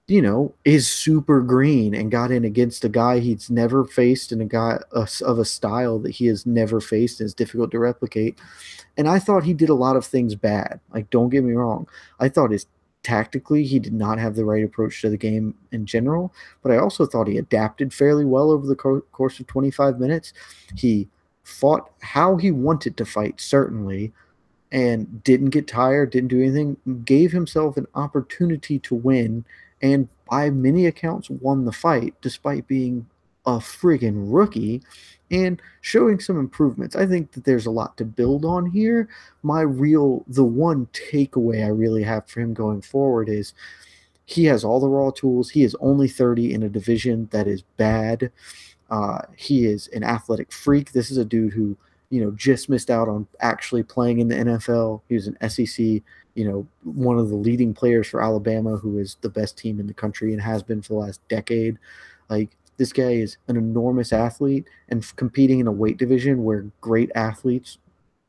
you know, is super green and got in against a guy he's never faced and a guy of a style that he has never faced and is difficult to replicate. And I thought he did a lot of things bad. Like, don't get me wrong. I thought tactically he did not have the right approach to the game in general, but I also thought he adapted fairly well over the course of 25 minutes. He fought how he wanted to fight, certainly, and didn't get tired, didn't do anything, gave himself an opportunity to win, and by many accounts won the fight despite being a friggin' rookie and showing some improvements. I think that there's a lot to build on here. The one takeaway I really have for him going forward is he has all the raw tools. He is only 30 in a division that is bad. He is an athletic freak. This is a dude who, you know, just missed out on actually playing in the NFL. He was an SEC, you know, one of the leading players for Alabama, who is the best team in the country and has been for the last decade. Like, this guy is an enormous athlete, and competing in a weight division where great athletes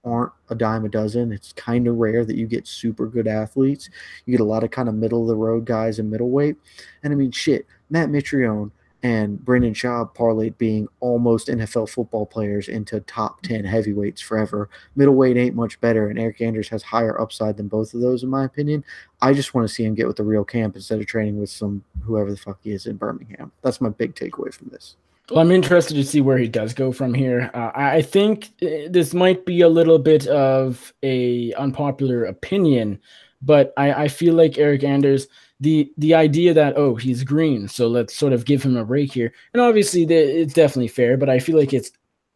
aren't a dime a dozen. It's kind of rare that you get super good athletes. You get a lot of kind of middle of the road guys in middleweight. And I mean, shit, Matt Mitrione and Brendan Schaub parlayed being almost NFL football players into top 10 heavyweights forever. Middleweight ain't much better, and Eryk Anders has higher upside than both of those, in my opinion. I just want to see him get with the real camp instead of training with some whoever the fuck he is in Birmingham. That's my big takeaway from this. Well, I'm interested to see where he does go from here. I think this might be a little bit of a unpopular opinion, but I feel like Eryk Anders, the idea that, oh, he's green, so let's sort of give him a break here. And obviously it's definitely fair, but I feel like it's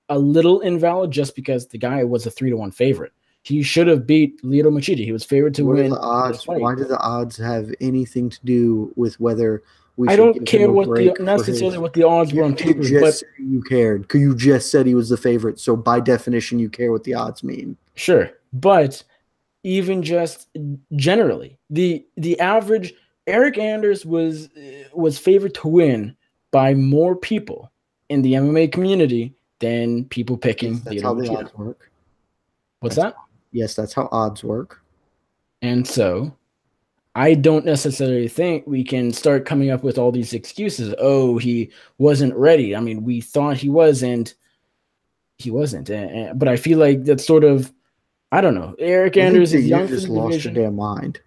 a little invalid just because the guy was a 3-1 favorite. He should have beat Lyoto Machida. He was favored to What are win the this odds? fight. Why do the odds have anything to do with whether we I should don't give him care a what the break for necessarily his? what the odds were You on did paper, but just say you cared. You just said he was the favorite, so by definition, you care what the odds mean. sure. But even just generally, the average Eryk Anders was favored to win by more people in the MMA community than people Yes, picking that's Lyoto how the Machida. odds work. What's That's that? yes, that's how odds work. And so I don't necessarily think we can start coming up with all these excuses. Oh, he wasn't ready. I mean, we thought he was, and he wasn't. But I feel like that's sort of, I don't know. Eryk I think Anders that is you young for the just lost your division. damn mind.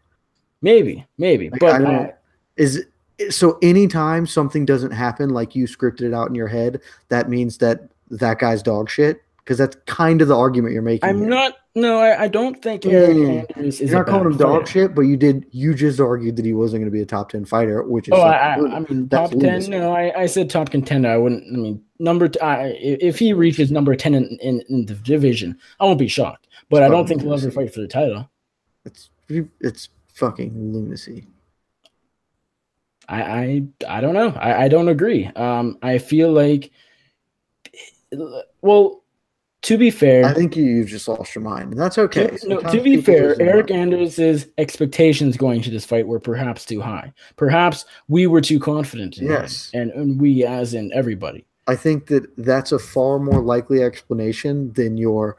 Maybe. Like I But don't is so anytime something doesn't happen like you scripted it out in your head, that means that that guy's dog shit. Because that's kind of the argument you're making I'm here. not. No, I don't think Eryk Mm. Anders is You're a not calling bad him dog fighter. shit, but you just argued that he wasn't going to be a top 10 fighter, which Oh, is fucking I mean, that's top 10. lunacy. No, I said top contender. I wouldn't. I mean, if he reaches number 10 in the division, I won't be shocked. It's But I don't fucking think he'll ever lunacy. fight for the title. It's fucking lunacy. I don't know. I don't agree. I feel like, well, to be I fair, think you've just lost your mind, and that's okay. to Sometimes be people fair, lose their Eryk mind. Anders' expectations going to this fight were perhaps too high. Perhaps we were too confident in him, Yes, and we, as in everybody. I think that that's a far more likely explanation than your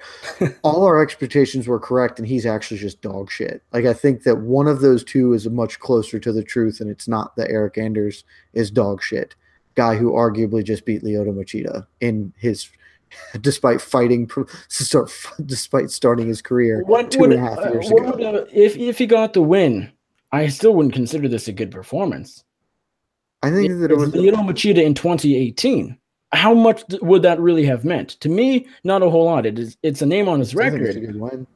all our expectations were correct and he's actually just dog shit. Like I think that one of those two is much closer to the truth, and it's not that Eryk Anders is dog shit. Guy who arguably just beat Lyoto Machida in his despite fighting despite starting his career What two would and a half years what would ago. if he got the win? I still wouldn't consider this a good performance. I think that it It's was Lyoto Machida in 2018. How much would that really have meant to me? Not a whole lot. It's a name on I his still think it's a record. good win.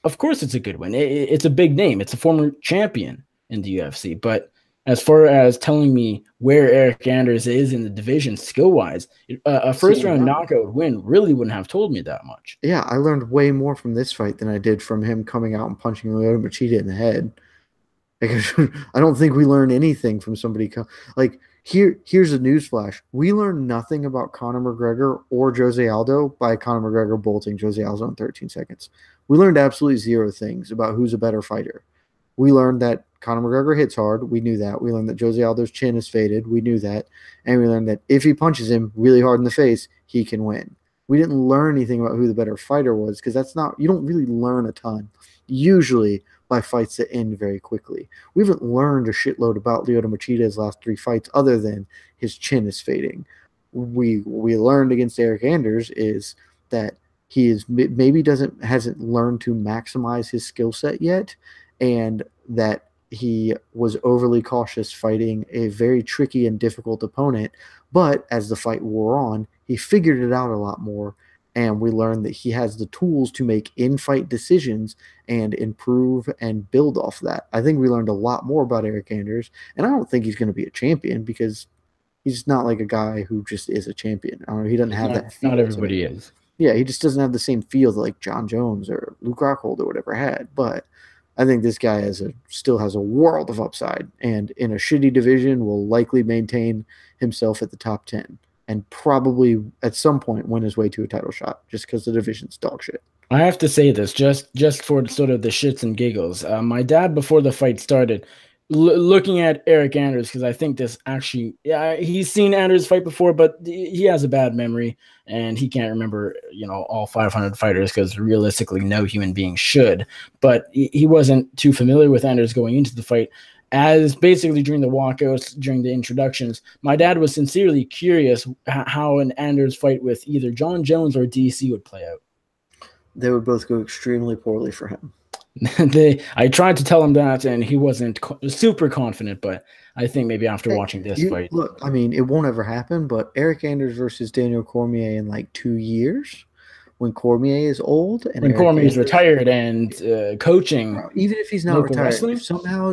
Of course, it's a good win. It's a big name. It's a former champion in the UFC. But as far as telling me where Eryk Anders is in the division skill wise, a first See, round knockout win really wouldn't have told me that much. yeah, I learned way more from this fight than I did from him coming out and punching Lyoto Machida in the head. Like, I don't think we learn anything from somebody. Like here's a newsflash: we learned nothing about Conor McGregor or Jose Aldo by Conor McGregor bolting Jose Aldo in 13 seconds. We learned absolutely zero things about who's a better fighter. We learned that Conor McGregor hits hard. We knew that. We learned that Jose Aldo's chin is faded. We knew that. And we learned that if he punches him really hard in the face, he can win. We didn't learn anything about who the better fighter was because that's not, you don't really learn a ton. Usually by fights that end very quickly. We haven't learned a shitload about Lyoto Machida's last three fights other than his chin is fading. We learned against Eryk Anders is that he is maybe hasn't learned to maximize his skill set yet, and that he was overly cautious fighting a very tricky and difficult opponent. But as the fight wore on, he figured it out a lot more, and we learned that he has the tools to make in-fight decisions and improve and build off that. I think we learned a lot more about Eryk Anders, and I don't think he's going to be a champion because he's not like a guy who just is a champion. I don't know, he doesn't have that Not feel to everybody him. is. Yeah, he just doesn't have the same feel that like John Jones or Luke Rockhold or whatever had. But I think this guy still has a world of upside, and in a shitty division will likely maintain himself at the top 10 and probably at some point win his way to a title shot just because the division's dog shit. I have to say this just for sort of the shits and giggles. My dad, before the fight started, looking at Eryk Anders, because I think this actually, yeah, he's seen Anders fight before, but he has a bad memory and he can't remember, all 500 fighters because realistically, no human being should. But he wasn't too familiar with Anders going into the fight. As basically during the walkouts, during the introductions, my dad was sincerely curious how an Anders fight with either John Jones or DC would play out. They would both go extremely poorly for him. I tried to tell him that, and he wasn't super confident. But I think maybe after Hey, watching this fight, look, I mean, it won't ever happen, but Eryk Anders versus Daniel Cormier in like 2 years when Cormier is old and When Eryk Cormier's Anders, retired and coaching even if he's not local retired, wrestling,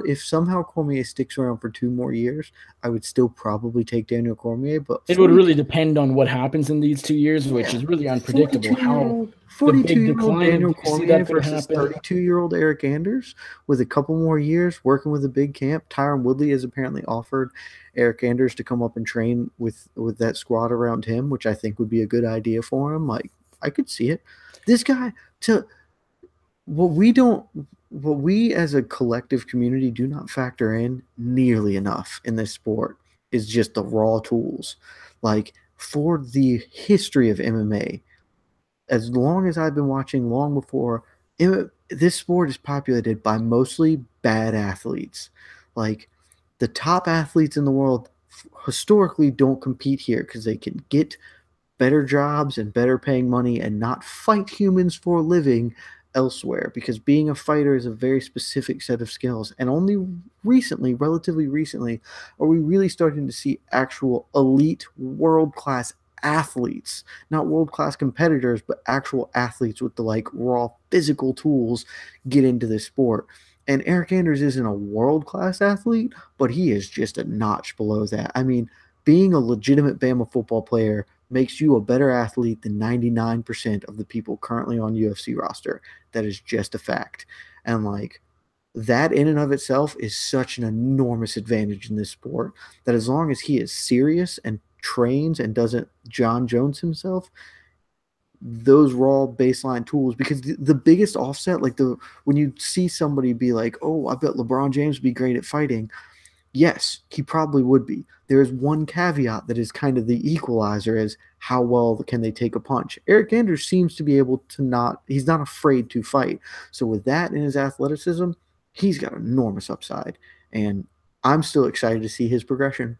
if somehow Cormier sticks around for 2 more years, I would still probably take Daniel Cormier. But it would 42, really depend on what happens in these 2 years, which yeah, is really unpredictable. 42 year How old the 42 big year old decline, Daniel do you see Cormier that going to versus happen? 32-year-old Eryk Anders with a couple more years working with a big camp. Tyron Woodley has apparently offered Eryk Anders to come up and train with that squad around him, which I think would be a good idea for him. Like, I could see it. This guy, to what we don't what we as a collective community do not factor in nearly enough in this sport is just the raw tools. Like, for the history of MMA, as long as I've been watching, long before, this sport is populated by mostly bad athletes. Like, the top athletes in the world historically don't compete here because they can get better jobs and better paying money and not fight humans for a living elsewhere, because being a fighter is a very specific set of skills. And only recently, relatively recently, are we really starting to see actual elite world class athletes, not world class competitors, but actual athletes with the like raw physical tools get into this sport. And Eryk Anders isn't a world class athlete, but he is just a notch below that. I mean, being a legitimate Bama football player makes you a better athlete than 99% of the people currently on UFC roster. That is just a fact. And like, that in and of itself is such an enormous advantage in this sport, that as long as he is serious and trains and doesn't John Jones himself, those raw baseline tools, because the biggest offset, like the when you see somebody be like, oh, I bet LeBron James would be great at fighting. Yes, he probably would be. There is one caveat that is kind of the equalizer, is how well can they take a punch. Eryk Anders seems to be able to he's not afraid to fight. So with that in his athleticism, he's got enormous upside. And I'm still excited to see his progression.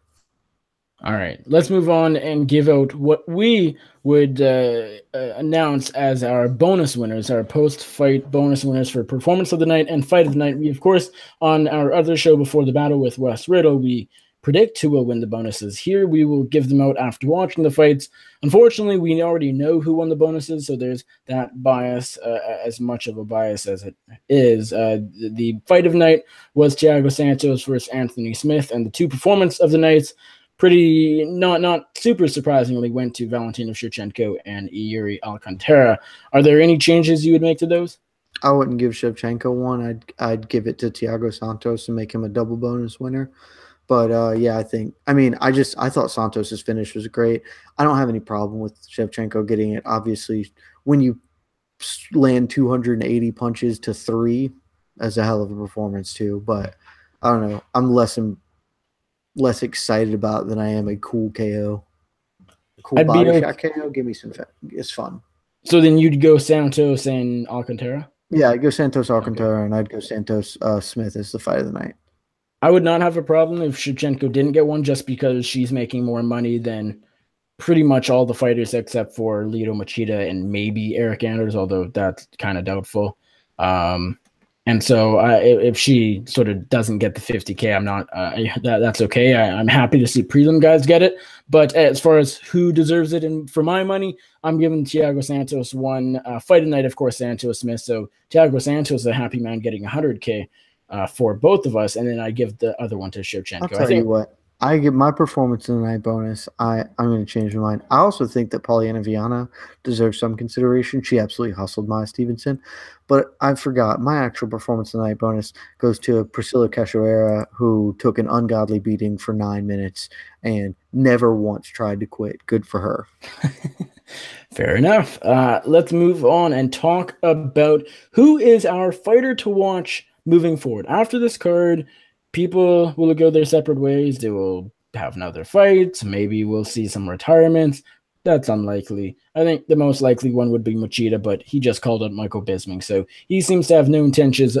All right, let's move on and give out what we would announce as our bonus winners, our post-fight bonus winners for Performance of the Night and Fight of the Night. We, of course, on our other show Before the Battle with Wes Riddle, we predict who will win the bonuses. Here, we will give them out after watching the fights. Unfortunately, we already know who won the bonuses, so there's that bias, as much of a bias as it is. The Fight of the Night was Thiago Santos versus Anthony Smith, and the two Performance of the Nights, pretty not super surprisingly, went to Valentino Shevchenko and Yuri Alcantara. Are there any changes you would make to those? I wouldn't give Shevchenko one. I'd give it to Thiago Santos and make him a double bonus winner. But yeah, I thought Santos's finish was great. I don't have any problem with Shevchenko getting it. Obviously, when you land 280 punches to 3, that's a hell of a performance too. But I don't know. I'm less excited about it than I am a cool KO. A cool I'd body be shot KO. Give me some. It's fun. So then you'd go Santos and Alcantara? Yeah, I'd go Santos Okay. Alcantara, and I'd go Santos Smith as the fight of the night. I would not have a problem if Shevchenko didn't get one, just because she's making more money than pretty much all the fighters except for Lyoto Machida and maybe Eryk Anders, although that's kind of doubtful. And so if she sort of doesn't get the 50K, I'm not, that's okay. I'm happy to see prelim guys get it. But as far as who deserves it, and for my money, I'm giving Thiago Santos one. Fight of night, of course, Santos Smith. So Thiago Santos is a happy man getting 100K for both of us. And then I give the other one to I'll Shevchenko. I tell you think what. I give my performance in the night bonus. I'm going to change my mind. I also think that Polyana Viana deserves some consideration. She absolutely hustled Maya Stevenson. But I forgot, my actual performance in the night bonus goes to Priscilla Cachoeira, who took an ungodly beating for 9 minutes and never once tried to quit. Good for her. fair enough. Let's move on and talk about who is our fighter to watch moving forward. After this card, people will go their separate ways. They will have another fight. Maybe we'll see some retirements. That's unlikely. I think the most likely one would be Machida, but he just called out Michael Bisping, so he seems to have no intentions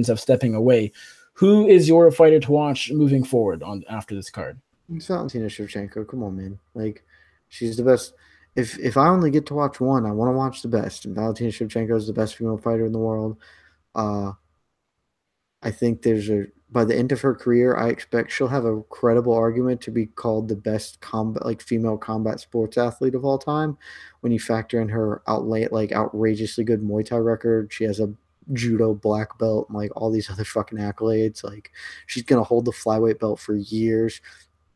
of stepping away. Who is your fighter to watch moving forward on after this card? It's Valentina Shevchenko. Come on, man. Like, she's the best. If I only get to watch one, I want to watch the best. And Valentina Shevchenko is the best female fighter in the world. Uh, I think by the end of her career, I expect she'll have a credible argument to be called the best combat, like female combat sports athlete of all time. When you factor in her outrageously good Muay Thai record, she has a judo black belt and like all these other fucking accolades. Like she's gonna hold the flyweight belt for years.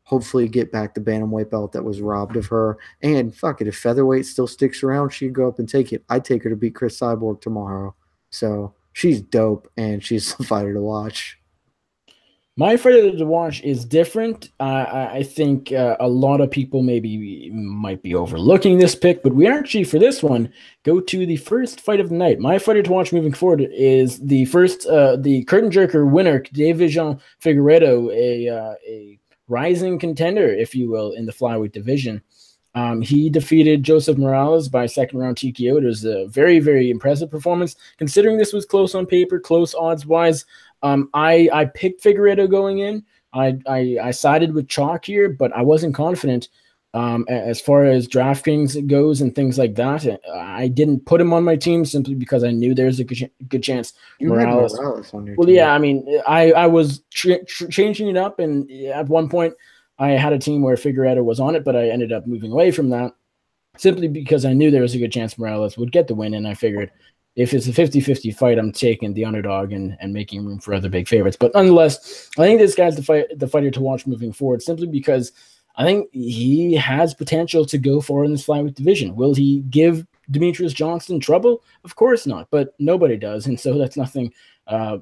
Hopefully, get back the bantamweight belt that was robbed of her. And fuck it, if featherweight still sticks around, she'd go up and take it. I'd take her to beat Chris Cyborg tomorrow. So she's dope, and she's a fighter to watch. My fighter to watch is different. I think a lot of people maybe might be overlooking this pick, but we actually, for this one, go to the first fight of the night. My fighter to watch moving forward is the curtain jerker winner, David Jean Figueiredo, a rising contender, if you will, in the flyweight division. He defeated Joseph Morales by second round TKO. It was a very, very impressive performance, considering this was close on paper, close odds wise. I picked Figueiredo going in. I sided with chalk here, but I wasn't confident as far as DraftKings goes and things like that. I didn't put him on my team simply because I knew there's a good chance Morales on your team. Yeah, I mean, I was changing it up, and at one point I had a team where Figueiredo was on it, but I ended up moving away from that simply because I knew there was a good chance Morales would get the win, and I figured if it's a 50-50 fight, I'm taking the underdog and making room for other big favorites. But nonetheless, I think this guy's the fighter to watch moving forward, simply because I think he has potential to go far in this flyweight division. Will he give Demetrius Johnson trouble? Of course not, but nobody does, and so that's nothing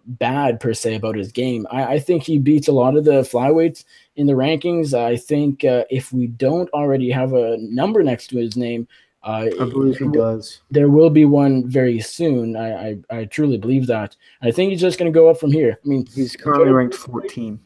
bad per se about his game. I think he beats a lot of the flyweights in the rankings. I think if we don't already have a number next to his name, I believe he does. There will be one very soon. I truly believe that. I think he's just going to go up from here. I mean, he's currently ranked 14.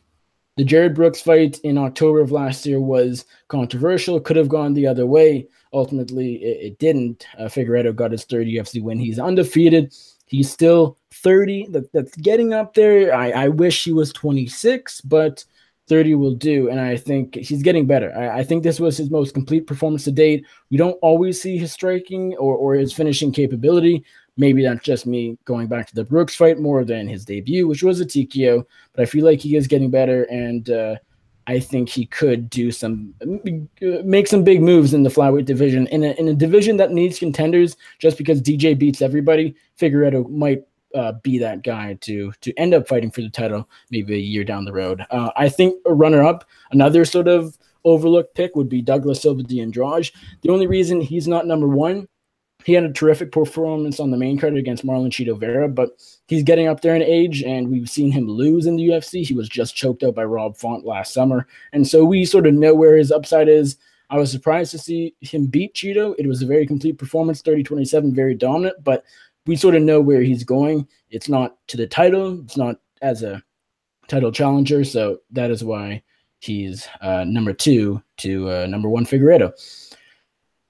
The Jared Brooks fight in October of last year was controversial. Could have gone the other way. Ultimately, it didn't. Figueiredo got his third UFC win. He's undefeated. He's still 30. That's getting up there. I wish he was 26, but 30 will do, and I think he's getting better. I think this was his most complete performance to date. We don't always see his striking or his finishing capability. Maybe that's just me going back to the Brooks fight more than his debut, which was a TKO, but I feel like he is getting better, and I think he could make some big moves in the flyweight division. In a division that needs contenders, just because DJ beats everybody, Figueiredo might be that guy to end up fighting for the title maybe a year down the road. I think a runner-up, another sort of overlooked pick, would be Douglas Silva de Andrade. The only reason he's not number one, he had a terrific performance on the main card against Marlon Chito Vera, but he's getting up there in age, and we've seen him lose in the UFC. He was just choked out by Rob Font last summer, and so we sort of know where his upside is. I was surprised to see him beat Chito. It was a very complete performance, 30-27, very dominant, but we sort of know where he's going. It's not to the title. It's not as a title challenger, so that is why he's number 2 to number 1 Figueiredo.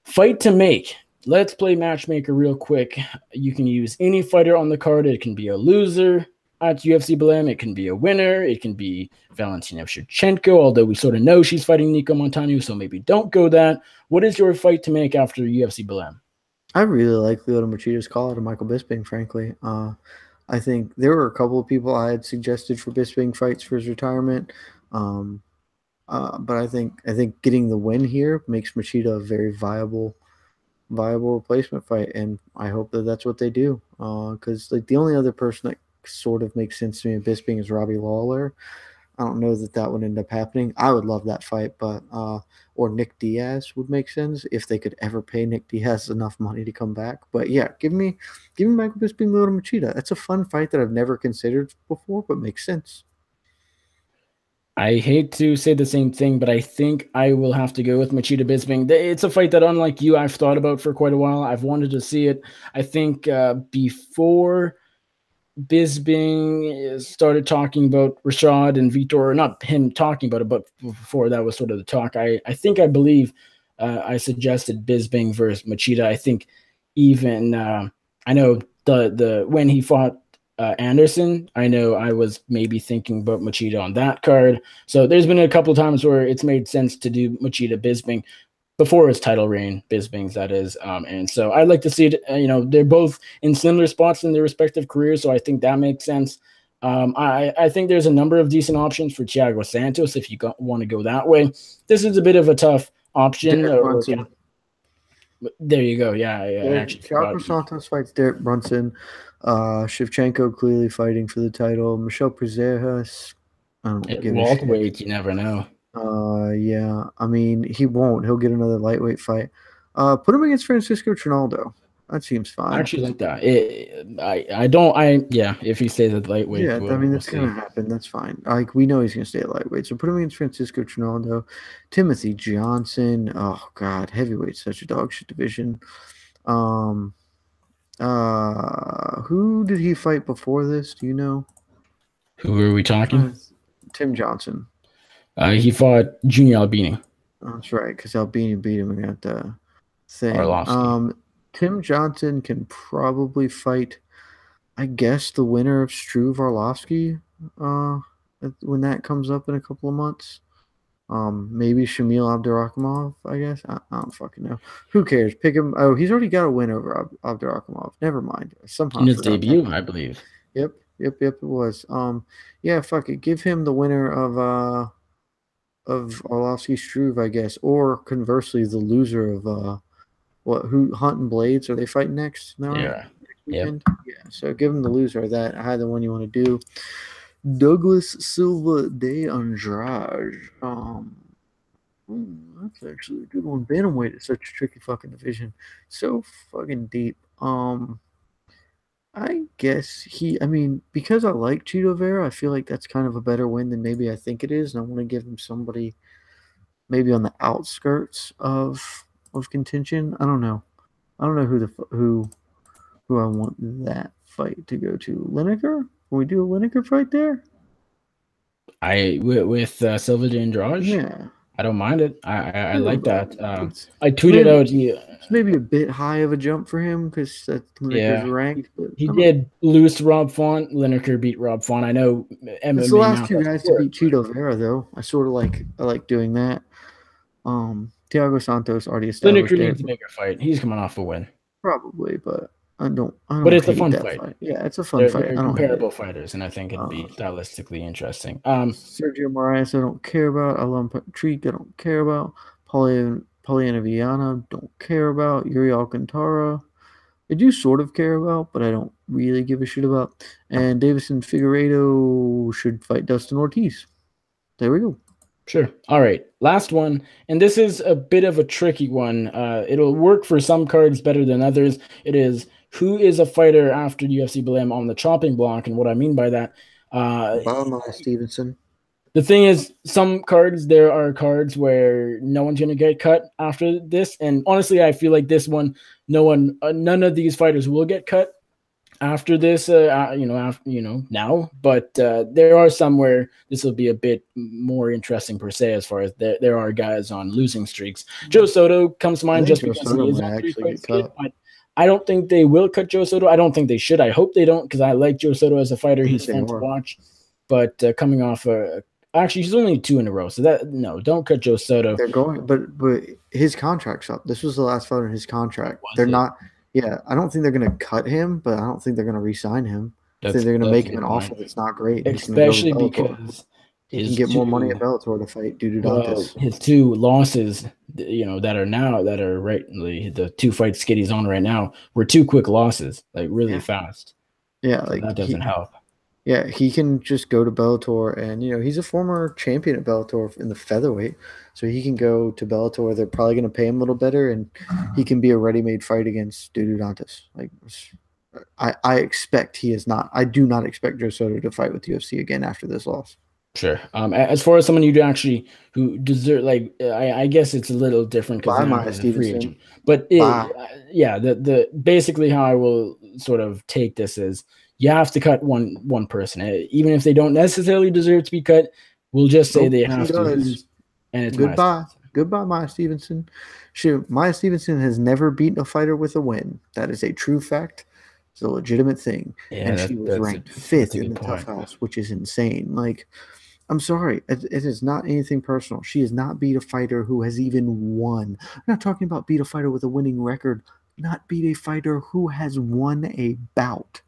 Fight to make. Let's play matchmaker real quick. You can use any fighter on the card. It can be a loser at UFC Belem. It can be a winner. It can be Valentina Shevchenko, although we sort of know she's fighting Nico Montano, so maybe don't go that. What is your fight to make after UFC Belem? I really like Lyoto Machida's call out of Michael Bisping, frankly. I think there were a couple of people I had suggested for Bisping fights for his retirement. But I think getting the win here makes Machida a very viable replacement fight, and I hope that that's what they do. Because like the only other person that sort of makes sense to me in Bisping is Robbie Lawler. I don't know that would end up happening. I would love that fight, but or Nick Diaz would make sense if they could ever pay Nick Diaz enough money to come back. But yeah, give me Michael Bisping, Lyoto Machida. That's a fun fight that I've never considered before, but makes sense. I hate to say the same thing, but I think I will have to go with Machida Bisping. It's a fight that, unlike you, I've thought about for quite a while. I've wanted to see it. I think before Bisping started talking about Rashad and Vitor, or not him talking about it, but before that was sort of the talk. I believe I suggested Bisping versus Machida. I think even I know the when he fought Anderson, I know I was maybe thinking about Machida on that card. So there's been a couple of times where it's made sense to do Machida Bisping before his title reign, Bisping's that is. And so I'd like to see it, they're both in similar spots in their respective careers, so I think that makes sense. I think there's a number of decent options for Thiago Santos if you want to go that way. This is a bit of a tough option. Derek Brunson. There you go. Yeah, I actually forgot. Thiago Santos fights Derek Brunson. Shevchenko clearly fighting for the title. Michel Prazeres. I don't give a shit. Welterweight, you never know. Yeah. I mean, he won't. He'll get another lightweight fight. Put him against Francisco Trinaldo. That seems fine. I actually like that. Yeah, if he stays at lightweight. Yeah, I mean, that's going to happen. That's fine. Like, we know he's going to stay at lightweight. So put him against Francisco Trinaldo. Timothy Johnson. Oh, God. Heavyweight's such a dog shit division. Who did he fight before this? Do you know? Who are we talking? Tim Johnson. He fought Junior Albini. Oh, that's right, because Albini beat him in that thing. Arlovsky. Tim Johnson can probably fight, I guess, the winner of Struve Arlovsky when that comes up in a couple of months. Maybe Shamil Abdurakhimov, I guess. I don't fucking know. Who cares? Pick him. Oh, he's already got a win over Abdurakhimov. Never mind. Somehow in his debut, I believe. Yep, it was. Yeah, fuck it. Give him the winner of Arlovsky Struve, I guess, or conversely, the loser of Hunt and Blades. Are they fighting next? No, yeah. Next weekend? Yep. Yeah. So give him the loser of that. Either one you want to do. Douglas Silva de Andrade. That's actually a good one. Bantamweight is such a tricky fucking division. So fucking deep. I guess because I like Chito Vera, I feel like that's kind of a better win than maybe I think it is. And I want to give him somebody maybe on the outskirts of contention. I don't know. I don't know who I want that fight to go to. Lineker? Can we do a Lineker fight there? With Silva de Andrade? Yeah. I don't mind it. I like that. I tweeted out. It's maybe a bit high of a jump for him because Lineker's ranked. But he did lose to Rob Font. Lineker beat Rob Font. I know MMA. It's the last two guys to beat Chito Vera, though. I sort of like doing that. Thiago Santos already established. Lineker needs a bigger fight. He's coming off a win. Probably, but I don't. But it's a fun fight. Yeah, it's a fun fight. They're comparable fighters, and I think it'd be stylistically interesting. Sergio Moraes, I don't care about. Alan Patrick, I don't care about. Poliana Viana, don't care about. Yuri Alcantara, I do sort of care about, but I don't really give a shit about. And Davison Figueiredo should fight Dustin Ortiz. There we go. Sure. All right. Last one. And this is a bit of a tricky one. It'll work for some cards better than others. It is who is a fighter after UFC Belem on the chopping block. And what I mean by that. Stevenson. The thing is, some cards, there are cards where no one's going to get cut after this. And honestly, I feel like this one, none of these fighters will get cut after this, now, but there are some where this will be a bit more interesting per se, as far as there are guys on losing streaks. Joe Soto comes to mind just because he is actually cut. But I don't think they will cut Joe Soto. I don't think they should. I hope they don't, because I like Joe Soto as a fighter. He's fun to watch. But coming off actually, he's only 2 in a row, so don't cut Joe Soto. They're going, but his contract's up. This was the last fight in his contract. They're not. Yeah, I don't think they're going to cut him, but I don't think they're going to re-sign him. I think they're going to make him an offer that's not great. Especially because he can get more money at Bellator to fight Dudu Dantas. His 2 losses, that are rightly the 2 fights Skiddy's on right now, were 2 quick losses, really fast. Yeah, so that doesn't help. Yeah, he can just go to Bellator, and he's a former champion at Bellator in the featherweight, so he can go to Bellator. They're probably going to pay him a little better, and he can be a ready-made fight against Dudu Dantas. I expect he is not. I do not expect Joe Soto to fight with UFC again after this loss. Sure. As far as someone who deserve, I guess it's a little different because now he's a free agent. But the basically how I will sort of take this is, you have to cut one person, even if they don't necessarily deserve to be cut. We'll just say they have to. And it's goodbye, Maya Stevenson. Maya Stevenson has never beaten a fighter with a win. That is a true fact. It's a legitimate thing. Yeah, and she was ranked 5th in the Tough House, which is insane. I'm sorry, it is not anything personal. She has not beat a fighter who has even won. I'm not talking about beat a fighter with a winning record. Not beat a fighter who has won a bout.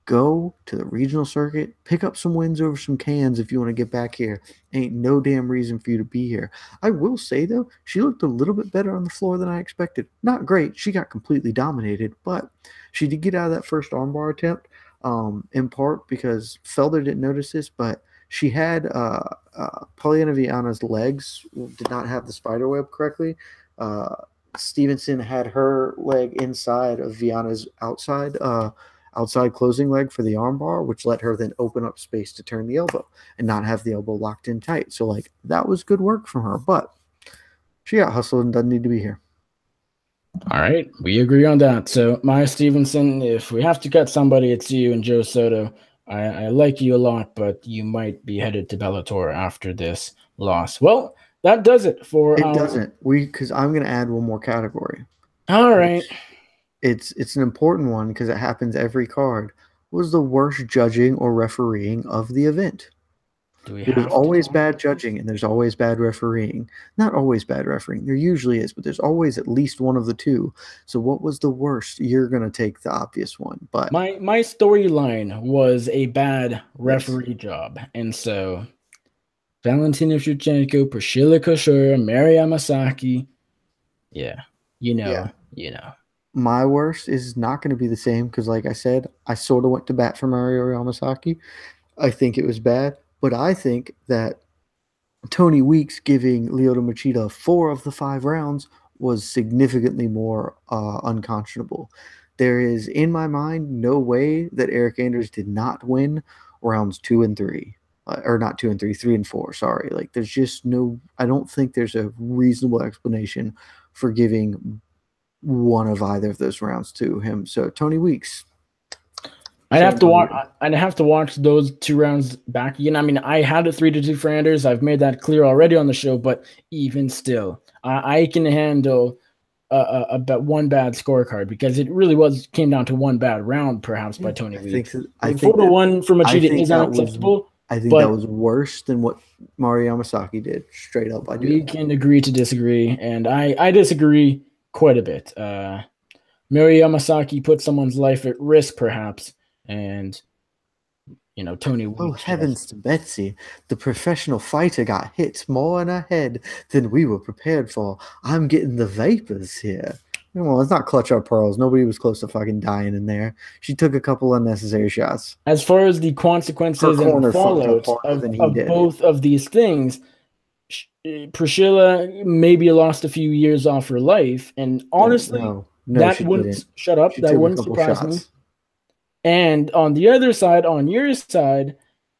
Go to the regional circuit, pick up some wins over some cans if you want to get back here. Ain't no damn reason for you to be here. I will say, though, she looked a little bit better on the floor than I expected. Not great. She got completely dominated, but she did get out of that first armbar attempt, in part because Felder didn't notice this, but she had Polyana Viana's legs did not have the spider web correctly. Stevenson had her leg inside of Viana's outside closing leg for the armbar, which let her then open up space to turn the elbow and not have the elbow locked in tight. So, like, that was good work from her, but she got hustled and doesn't need to be here. All right, we agree on that. So, Maya Stevenson, if we have to cut somebody, it's you and Joe Soto. I like you a lot, but you might be headed to Bellator after this loss. Well, that does it for It doesn't. Because I'm going to add one more category. All right. It's an important one because it happens every card. Was the worst judging or refereeing of the event? There's always bad judging and there's always bad refereeing. Not always bad refereeing. There usually is, but there's always at least one of the two. So what was the worst? You're going to take the obvious one. But my storyline was a bad referee job. And so Valentina Shevchenko, Priscilla Koshura, Mary Yamasaki. Yeah. You know. My worst is not going to be the same because, like I said, I sort of went to bat for Mario Yamasaki. I think it was bad, but I think that Tony Weeks giving Lyoto Machida 4 of the 5 rounds was significantly more unconscionable. There is, in my mind, no way that Eryk Anders did not win rounds 2 and 3. Or not 2 and 3, 3 and 4, sorry. Like, there's just no, I don't think there's a reasonable explanation for giving one of either of those rounds to him. So Tony Weeks. I'd have to watch those 2 rounds back again. I mean, I had a 3-2 for Anders. I've made that clear already on the show, but even still, I can handle one bad scorecard because it really came down to one bad round, perhaps by Tony Weeks. I think 4-1 for Machida is unacceptable. I think that was worse than what Mario Yamasaki did. Straight up, I do. We can agree to disagree, and I disagree quite a bit. Mary Yamasaki put someone's life at risk, perhaps, and Tony Weeks. Oh, heavens to Betsy. The professional fighter got hit more in her head than we were prepared for. I'm getting the vapors here. Well, let's not clutch our pearls. Nobody was close to fucking dying in there. She took a couple unnecessary shots. As far as the consequences and fallout of both of these things, Priscilla maybe lost a few years off her life, and honestly, that wouldn't shut up. That wouldn't surprise me. And on the other side, on your side,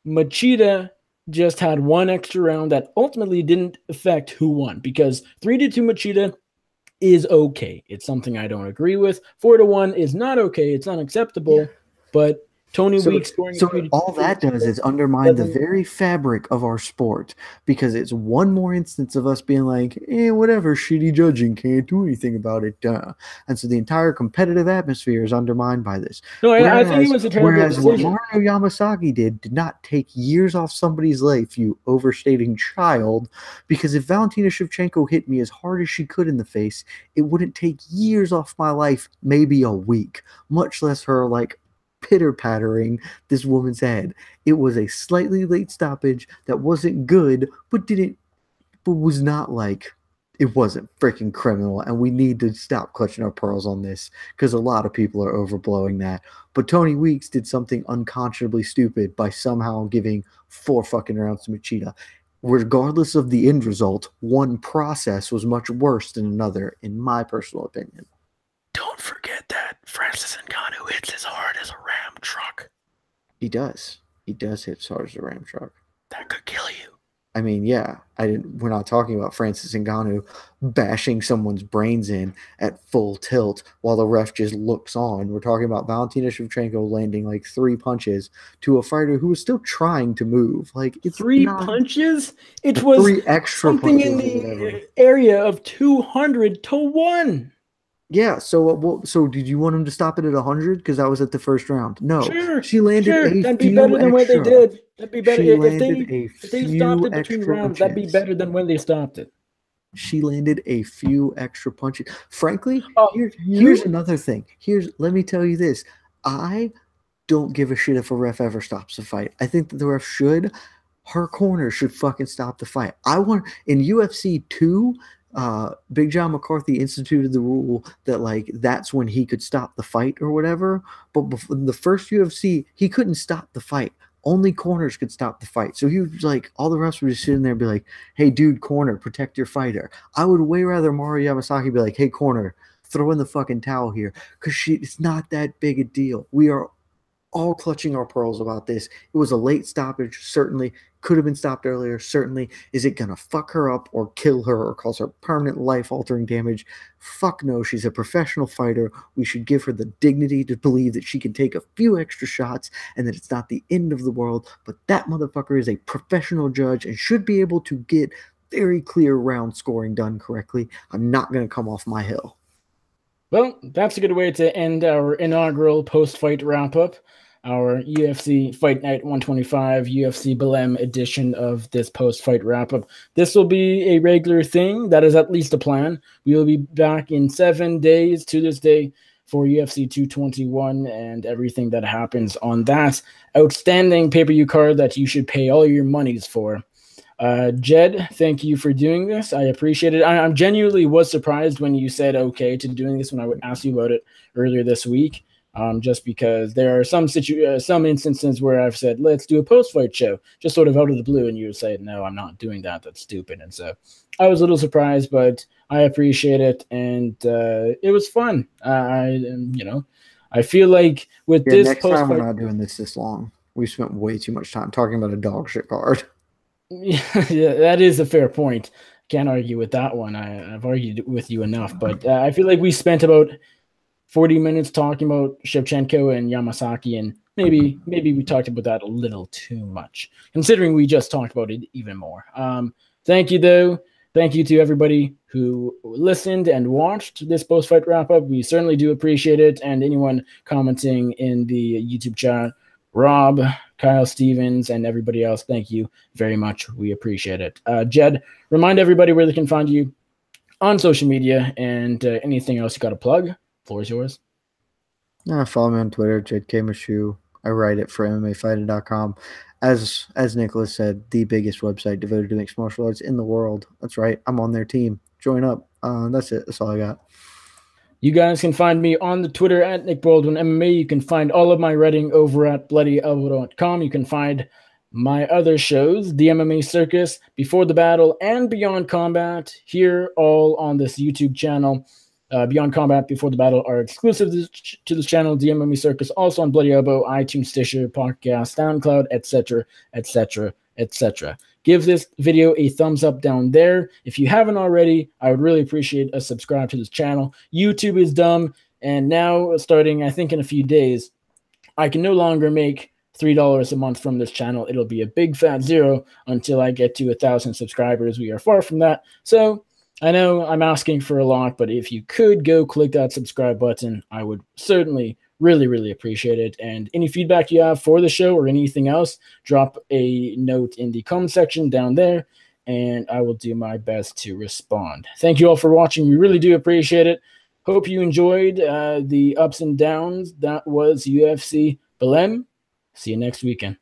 Machida just had one extra round that ultimately didn't affect who won because 3-2 Machida is okay. It's something I don't agree with. 4-1 is not okay. It's unacceptable. But Tony Weeks scoring. So all that does is undermine the very fabric of our sport because it's one more instance of us being like, whatever, shitty judging, can't do anything about it. Duh. And so the entire competitive atmosphere is undermined by this. No, I think it was a terrible decision. What Mario Yamasaki did not take years off somebody's life, you overstating child, because if Valentina Shevchenko hit me as hard as she could in the face, it wouldn't take years off my life, maybe a week, much less her, like, pitter-pattering this woman's head. It was a slightly late stoppage that wasn't good, but was not like, it wasn't freaking criminal, and we need to stop clutching our pearls on this because a lot of people are overblowing that. But Tony Weeks did something unconscionably stupid by somehow giving 4 fucking rounds to Machida. Regardless of the end result, one process was much worse than another, in my personal opinion. Don't forget that Francis Ngannou hits as hard as a Ram truck. He does. He does hit as hard as a Ram truck. That could kill you. I mean, yeah, we're not talking about Francis Ngannou bashing someone's brains in at full tilt while the ref just looks on. We're talking about Valentina Shevchenko landing like 3 punches to a fighter who was still trying to move. Like, it's 3 punches? It was 3 extra something punches in the area of 200-1. Yeah, so did you want him to stop it at 100? Because that was at the first round. No. Sure. She landed a few That'd be better than what they did. That'd be better. If they stopped it between rounds, that'd be better than when they stopped it. She landed a few extra punches. Frankly, here's another thing. Let me tell you this. I don't give a shit if a ref ever stops the fight. I think that the ref should. Her corner should fucking stop the fight. I want in UFC 2, Big John McCarthy instituted the rule that like that's when he could stop the fight or whatever. But before the first UFC, he couldn't stop the fight. Only corners could stop the fight. So he was like, all the refs were just sitting there and be like, "Hey, dude, corner, protect your fighter." I would way rather Mario Yamasaki be like, "Hey, corner, throw in the fucking towel here," because it's not that big a deal. We are all clutching our pearls about this. It was a late stoppage, certainly. Could have been stopped earlier, certainly. Is it going to fuck her up or kill her or cause her permanent life-altering damage? Fuck no. She's a professional fighter. We should give her the dignity to believe that she can take a few extra shots and that it's not the end of the world. But that motherfucker is a professional judge and should be able to get very clear round scoring done correctly. I'm not going to come off my hill. Well, that's a good way to end our inaugural post-fight wrap-up. Our UFC Fight Night 125 UFC Belem edition of this post-fight wrap-up. This will be a regular thing. That is at least a plan. We will be back in 7 days to this day for UFC 221 and everything that happens on that outstanding pay-per-view card that you should pay all your monies for. Jed, thank you for doing this. I appreciate it. I genuinely was surprised when you said okay to doing this when I asked you about it earlier this week. Just because there are some instances where I've said, let's do a post-fight show, just sort of out of the blue, and you would say, no, I'm not doing that. That's stupid. And so I was a little surprised, but I appreciate it, and it was fun. I feel like with this next time we're not doing this long. We spent way too much time talking about a dog shit card. Yeah, that is a fair point. Can't argue with that one. I've argued with you enough, but I feel like we spent about 40 minutes talking about Shevchenko and Yamasaki, and maybe we talked about that a little too much, considering we just talked about it even more. Thank you, though. Thank you to everybody who listened and watched this post-fight wrap-up. We certainly do appreciate it, and anyone commenting in the YouTube chat, Rob, Kyle Stevens, and everybody else, thank you very much. We appreciate it. Jed, remind everybody where they can find you on social media and anything else you got to plug. Floor is yours. Follow me on Twitter, Jed Meshew. I write it for MMAfighting.com. As Nicholas said, the biggest website devoted to mixed martial arts in the world. That's right. I'm on their team. Join up. That's it. That's all I got. You guys can find me on the Twitter at Nick Baldwin MMA. You can find all of my writing over at bloodyelbow.com. You can find my other shows, the MMA Circus, Before the Battle, and Beyond Combat, here all on this YouTube channel. Beyond Combat, Before the Battle are exclusive to this channel. The MMA Circus also on Bloody Elbow, iTunes, Stitcher, Podcast, SoundCloud, etc., etc., etc. Give this video a thumbs up down there. If you haven't already, I would really appreciate a subscribe to this channel. YouTube is dumb, and now starting, I think, in a few days, I can no longer make $3 a month from this channel. It'll be a big fat zero until I get to 1,000 subscribers. We are far from that. So I know I'm asking for a lot, but if you could go click that subscribe button, I would certainly really, really appreciate it. And any feedback you have for the show or anything else, drop a note in the comment section down there, and I will do my best to respond. Thank you all for watching. We really do appreciate it. Hope you enjoyed the ups and downs. That was UFC Belem. See you next weekend.